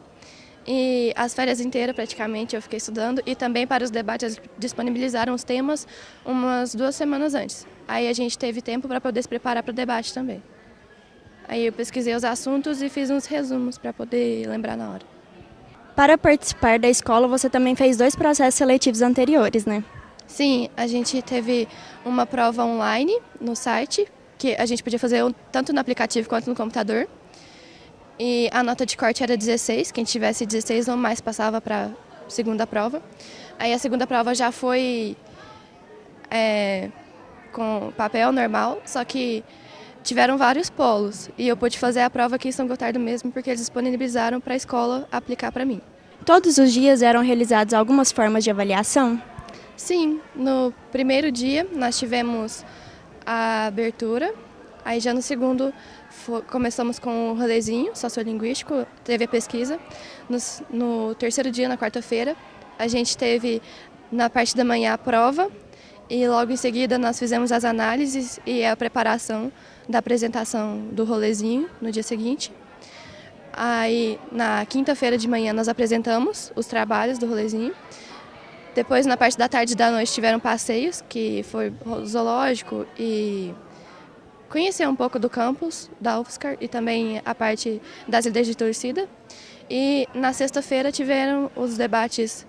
e as férias inteiras praticamente eu fiquei estudando e também para os debates disponibilizaram os temas umas 2 semanas antes. Aí a gente teve tempo para poder se preparar para o debate também. Aí eu pesquisei os assuntos e fiz uns resumos para poder lembrar na hora. Para participar da escola, você também fez 2 processos seletivos anteriores, né? Sim, a gente teve uma prova online no site, que a gente podia fazer tanto no aplicativo quanto no computador. E a nota de corte era 16, quem tivesse 16 ou mais passava para a segunda prova. Aí a segunda prova já foi com papel normal, só que tiveram vários polos e eu pude fazer a prova aqui em São Gotardo mesmo porque eles disponibilizaram para a escola aplicar para mim. Todos os dias eram realizadas algumas formas de avaliação? Sim, no primeiro dia nós tivemos a abertura, aí já no segundo começamos com o rolezinho sociolinguístico, teve a pesquisa. No terceiro dia, na quarta-feira, a gente teve na parte da manhã a prova e logo em seguida nós fizemos as análises e a preparação da apresentação do rolezinho no dia seguinte. Aí na quinta-feira de manhã nós apresentamos os trabalhos do rolezinho. Depois na parte da tarde e da noite tiveram passeios, que foi zoológico e conhecer um pouco do campus da UFSCar e também a parte das ilhas de torcida. E na sexta-feira tiveram os debates.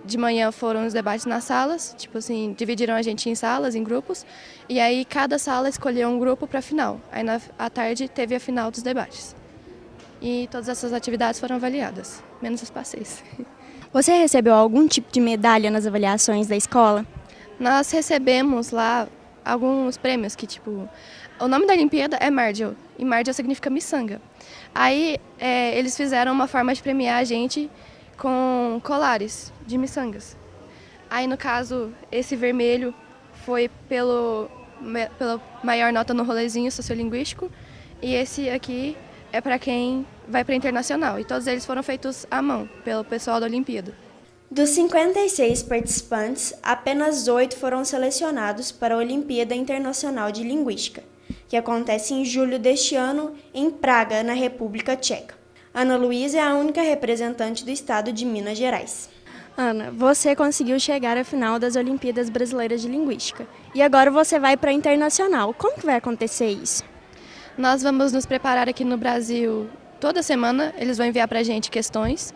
De manhã foram os debates nas salas, tipo assim, dividiram a gente em salas, em grupos, e aí cada sala escolheu um grupo para a final. Aí à tarde teve a final dos debates. E todas essas atividades foram avaliadas, menos os passeios. Você recebeu algum tipo de medalha nas avaliações da escola? Nós recebemos lá alguns prêmios que, tipo, o nome da Olimpíada é Mardial, e Mardial significa miçanga. Aí eles fizeram uma forma de premiar a gente com colares de miçangas. Aí, no caso, esse vermelho foi pela maior nota no rolezinho sociolinguístico e esse aqui é para quem vai para a internacional. E todos eles foram feitos à mão pelo pessoal da Olimpíada. Dos 56 participantes, apenas 8 foram selecionados para a Olimpíada Internacional de Linguística, que acontece em julho deste ano em Praga, na República Tcheca. Ana Luísa é a única representante do estado de Minas Gerais. Ana, você conseguiu chegar à final das Olimpíadas Brasileiras de Linguística. E agora você vai para a internacional. Como que vai acontecer isso? Nós vamos nos preparar aqui no Brasil Toda semana eles vão enviar para a gente questões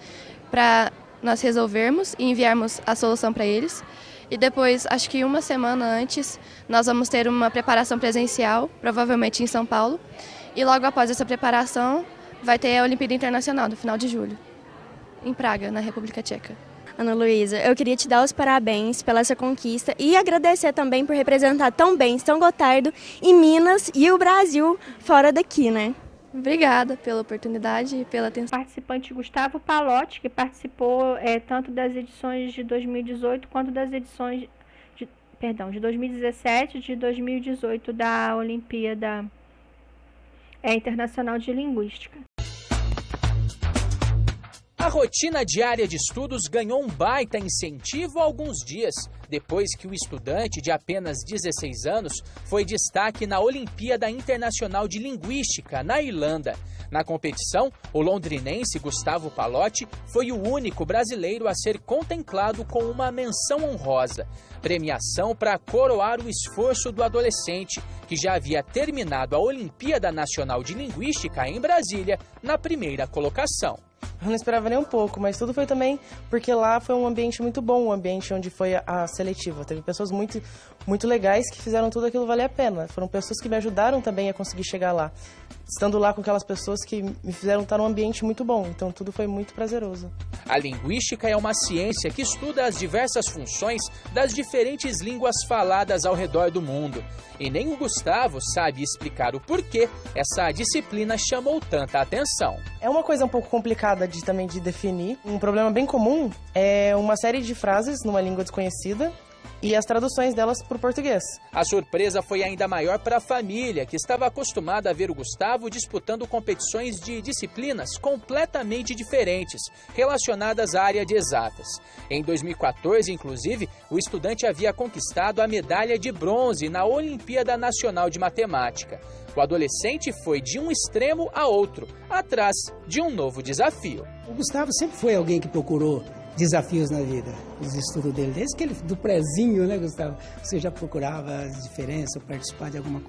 para nós resolvermos e enviarmos a solução para eles. E depois, acho que uma semana antes, nós vamos ter uma preparação presencial, provavelmente em São Paulo. E logo após essa preparação, vai ter a Olimpíada Internacional, no final de julho, em Praga, na República Tcheca. Ana Luísa, eu queria te dar os parabéns pela essa conquista e agradecer também por representar tão bem São Gotardo e Minas e o Brasil fora daqui, né? Obrigada pela oportunidade e pela atenção. Participante Gustavo Palotti, que participou tanto das edições de 2018 quanto das edições de 2017 e de 2018 da Olimpíada Internacional de Linguística. A rotina diária de estudos ganhou um baita incentivo há alguns dias, depois que o estudante de apenas 16 anos foi destaque na Olimpíada Internacional de Linguística, na Irlanda. Na competição, o londrinense Gustavo Palotti foi o único brasileiro a ser contemplado com uma menção honrosa, premiação para coroar o esforço do adolescente, que já havia terminado a Olimpíada Nacional de Linguística em Brasília na primeira colocação. Eu não esperava nem um pouco, mas tudo foi também porque lá foi um ambiente muito bom, um ambiente onde foi a seletiva. Teve pessoas muito legais que fizeram tudo aquilo valer a pena. Foram pessoas que me ajudaram também a conseguir chegar lá. Estando lá com aquelas pessoas que me fizeram estar num ambiente muito bom, então tudo foi muito prazeroso. A linguística é uma ciência que estuda as diversas funções das diferentes línguas faladas ao redor do mundo. E nem o Gustavo sabe explicar o porquê essa disciplina chamou tanta atenção. É uma coisa um pouco complicada também de definir. Um problema bem comum é uma série de frases numa língua desconhecida e as traduções delas para o português. A surpresa foi ainda maior para a família, que estava acostumada a ver o Gustavo disputando competições de disciplinas completamente diferentes, relacionadas à área de exatas. Em 2014, inclusive, o estudante havia conquistado a medalha de bronze na Olimpíada Nacional de Matemática. O adolescente foi de um extremo a outro, atrás de um novo desafio. O Gustavo sempre foi alguém que procurou desafios na vida, os estudos dele, desde que ele, do prezinho, né, Gustavo? Você já procurava as diferenças, participar de alguma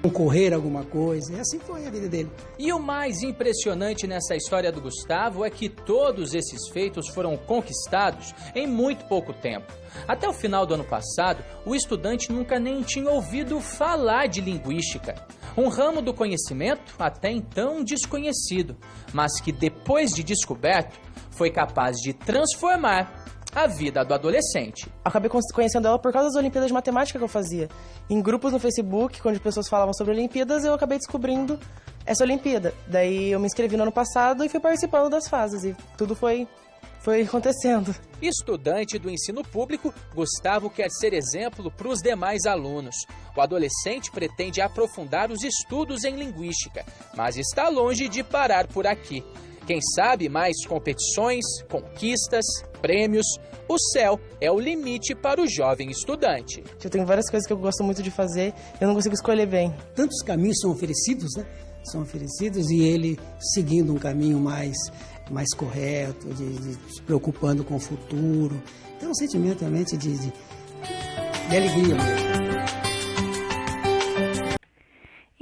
concorrer a alguma coisa, e assim foi a vida dele. E o mais impressionante nessa história do Gustavo é que todos esses feitos foram conquistados em muito pouco tempo. Até o final do ano passado, o estudante nunca nem tinha ouvido falar de linguística. Um ramo do conhecimento até então desconhecido, mas que depois de descoberto, foi capaz de transformar a vida do adolescente. Acabei conhecendo ela por causa das Olimpíadas de Matemática que eu fazia. Em grupos no Facebook, onde pessoas falavam sobre Olimpíadas, eu acabei descobrindo essa Olimpíada. Daí eu me inscrevi no ano passado e fui participando das fases, e tudo foi acontecendo. Estudante do ensino público, Gustavo quer ser exemplo para os demais alunos. O adolescente pretende aprofundar os estudos em linguística, mas está longe de parar por aqui. Quem sabe mais competições, conquistas, prêmios, o céu é o limite para o jovem estudante. Eu tenho várias coisas que eu gosto muito de fazer, eu não consigo escolher bem. Tantos caminhos são oferecidos, né? São oferecidos, e ele seguindo um caminho mais correto, de se preocupando com o futuro. Então, um sentimento realmente de alegria mesmo.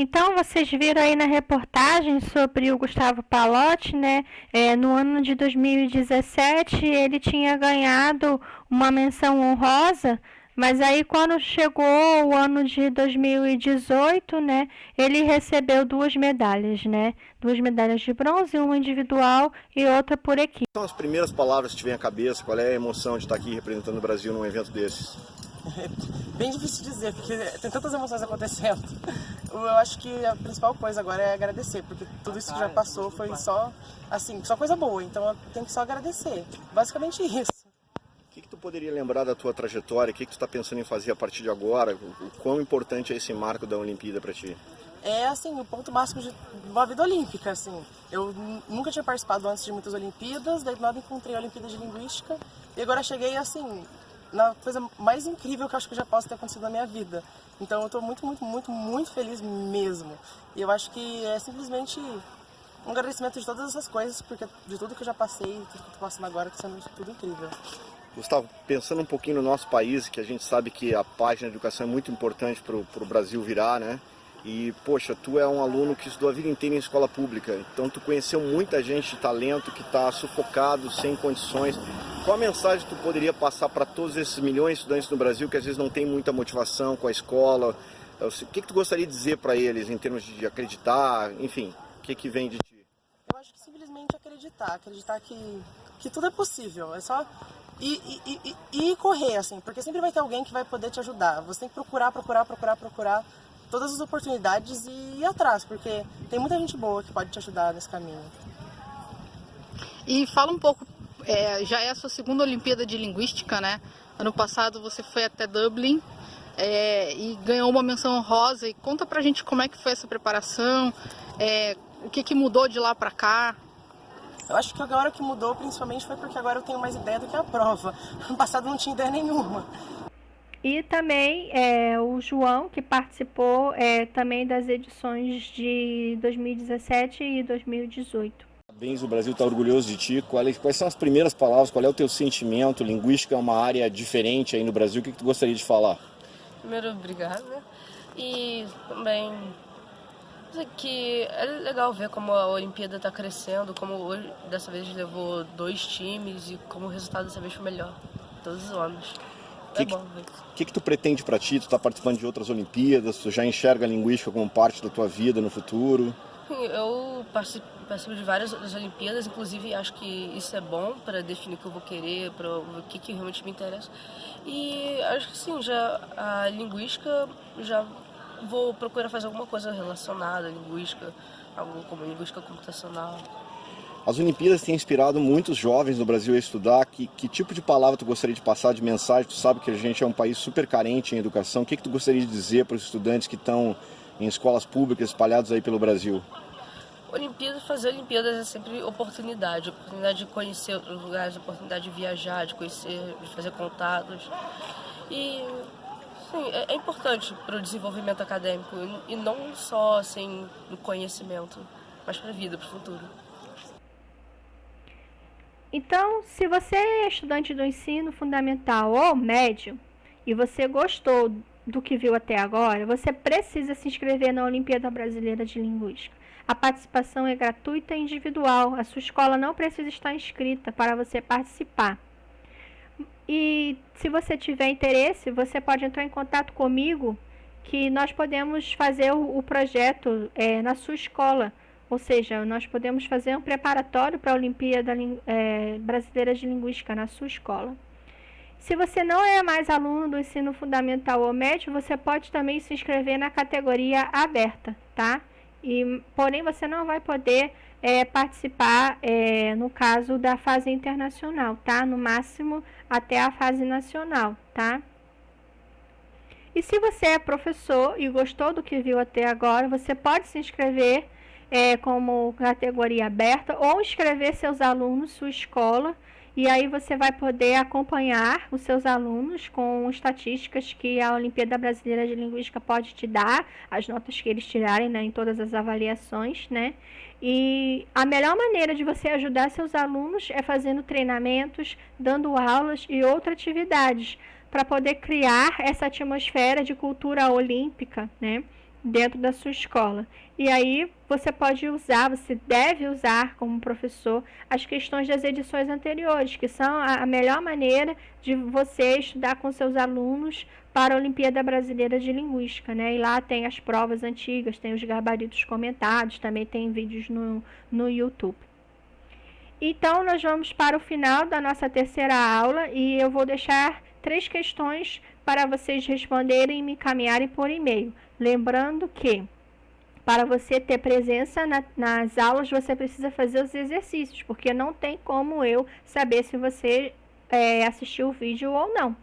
Então, vocês viram aí na reportagem sobre o Gustavo Palotti, né? No ano de 2017, ele tinha ganhado uma menção honrosa, mas aí quando chegou o ano de 2018, né? Ele recebeu 2 medalhas, né? 2 medalhas de bronze, uma individual e outra por equipe. Quais são as primeiras palavras que te vêm à cabeça? Qual é a emoção de estar aqui representando o Brasil num evento desses? Bem difícil dizer, porque tem tantas emoções acontecendo. Eu acho que a principal coisa agora é agradecer, porque tudo isso que já passou foi só coisa boa, então eu tenho que só agradecer. Basicamente isso. O que tu poderia lembrar da tua trajetória? O que tu está pensando em fazer a partir de agora? O quão importante é esse marco da Olimpíada para ti? É, o ponto máximo de uma vida olímpica, Eu nunca tinha participado antes de muitas Olimpíadas, daí do nada encontrei a Olimpíada de Linguística, e agora cheguei, na coisa mais incrível que eu acho que já possa ter acontecido na minha vida. Então eu estou muito feliz mesmo. E eu acho que é simplesmente um agradecimento de todas essas coisas, porque de tudo que eu já passei, tudo que eu estou passando agora, está sendo tudo incrível. Gustavo, pensando um pouquinho no nosso país, que a gente sabe que a página de educação é muito importante para o Brasil virar, né? E, poxa, tu é um aluno que estudou a vida inteira em escola pública, então tu conheceu muita gente de talento que está sufocado, sem condições. Qual a mensagem tu poderia passar para todos esses milhões de estudantes no Brasil que às vezes não tem muita motivação com a escola? O que tu gostaria de dizer para eles em termos de acreditar, enfim, o que vem de ti? Eu acho que simplesmente acreditar que tudo é possível, é só ir correr, assim, porque sempre vai ter alguém que vai poder te ajudar. Você tem que procurar todas as oportunidades e ir atrás, porque tem muita gente boa que pode te ajudar nesse caminho. E fala um pouco, já é a sua segunda Olimpíada de Linguística, né? Ano passado você foi até Dublin e ganhou uma menção honrosa. E conta pra gente como é que foi essa preparação, o que mudou de lá pra cá. Eu acho que agora o que mudou principalmente foi porque agora eu tenho mais ideia do que a prova. Ano passado eu não tinha ideia nenhuma. E também o João, que participou também das edições de 2017 e 2018. Parabéns, o Brasil está orgulhoso de ti. Quais são as primeiras palavras, qual é o teu sentimento? Linguística é uma área diferente aí no Brasil, o que tu gostaria de falar? Primeiro, obrigada. E também dizer que é legal ver como a Olimpíada está crescendo, como hoje, dessa vez levou 2 times e como o resultado dessa vez foi melhor, todos os anos. O que tu pretende para ti? Tu está participando de outras Olimpíadas? Tu já enxerga a linguística como parte da tua vida no futuro? Eu participo de várias outras Olimpíadas, inclusive acho que isso é bom para definir o que eu vou querer, para o que realmente me interessa. E acho que sim, já a linguística, já vou procurar fazer alguma coisa relacionada à linguística, algo como linguística computacional. As Olimpíadas têm inspirado muitos jovens no Brasil a estudar. Que tipo de palavra tu gostaria de passar, de mensagem? Tu sabe que a gente é um país super carente em educação. O que tu gostaria de dizer para os estudantes que estão em escolas públicas espalhados aí pelo Brasil? Fazer Olimpíadas é sempre oportunidade de conhecer outros lugares, oportunidade de viajar, de conhecer, de fazer contatos. E sim, é importante para o desenvolvimento acadêmico e não só assim no conhecimento, mas para a vida, para o futuro. Então, se você é estudante do ensino fundamental ou médio e você gostou do que viu até agora, você precisa se inscrever na Olimpíada Brasileira de Linguística. A participação é gratuita e individual. A sua escola não precisa estar inscrita para você participar. E se você tiver interesse, você pode entrar em contato comigo, que nós podemos fazer o projeto na sua escola. Ou seja, nós podemos fazer um preparatório para a Olimpíada Brasileira de Linguística na sua escola. Se você não é mais aluno do ensino fundamental ou médio, você pode também se inscrever na categoria aberta, tá? Porém, você não vai poder participar, no caso da fase internacional, tá? No máximo até a fase nacional, tá? E se você é professor e gostou do que viu até agora, você pode se inscrever como categoria aberta ou inscrever seus alunos, sua escola, e aí você vai poder acompanhar os seus alunos com estatísticas que a Olimpíada Brasileira de Linguística pode te dar, as notas que eles tirarem, né, em todas as avaliações, né? E a melhor maneira de você ajudar seus alunos é fazendo treinamentos, dando aulas e outras atividades, para poder criar essa atmosfera de cultura olímpica, né, dentro da sua escola. E aí você deve usar como professor as questões das edições anteriores, que são a melhor maneira de você estudar com seus alunos para a Olimpíada Brasileira de Linguística, né? E lá tem as provas antigas, tem os gabaritos comentados, também tem vídeos no YouTube. Então, nós vamos para o final da nossa terceira aula e eu vou deixar 3 questões para vocês responderem e me encaminharem por e-mail. Lembrando que, para você ter presença nas aulas, você precisa fazer os exercícios, porque não tem como eu saber se você assistiu o vídeo ou não.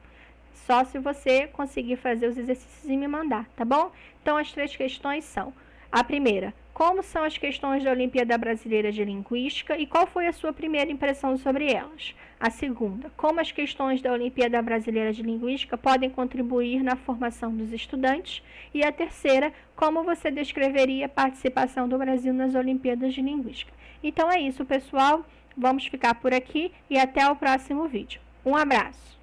Só se você conseguir fazer os exercícios e me mandar, tá bom? Então, as 3 questões são: a primeira, como são as questões da Olimpíada Brasileira de Linguística e qual foi a sua primeira impressão sobre elas? A segunda, como as questões da Olimpíada Brasileira de Linguística podem contribuir na formação dos estudantes? E a terceira, como você descreveria a participação do Brasil nas Olimpíadas de Linguística? Então é isso, pessoal. Vamos ficar por aqui e até o próximo vídeo. Um abraço!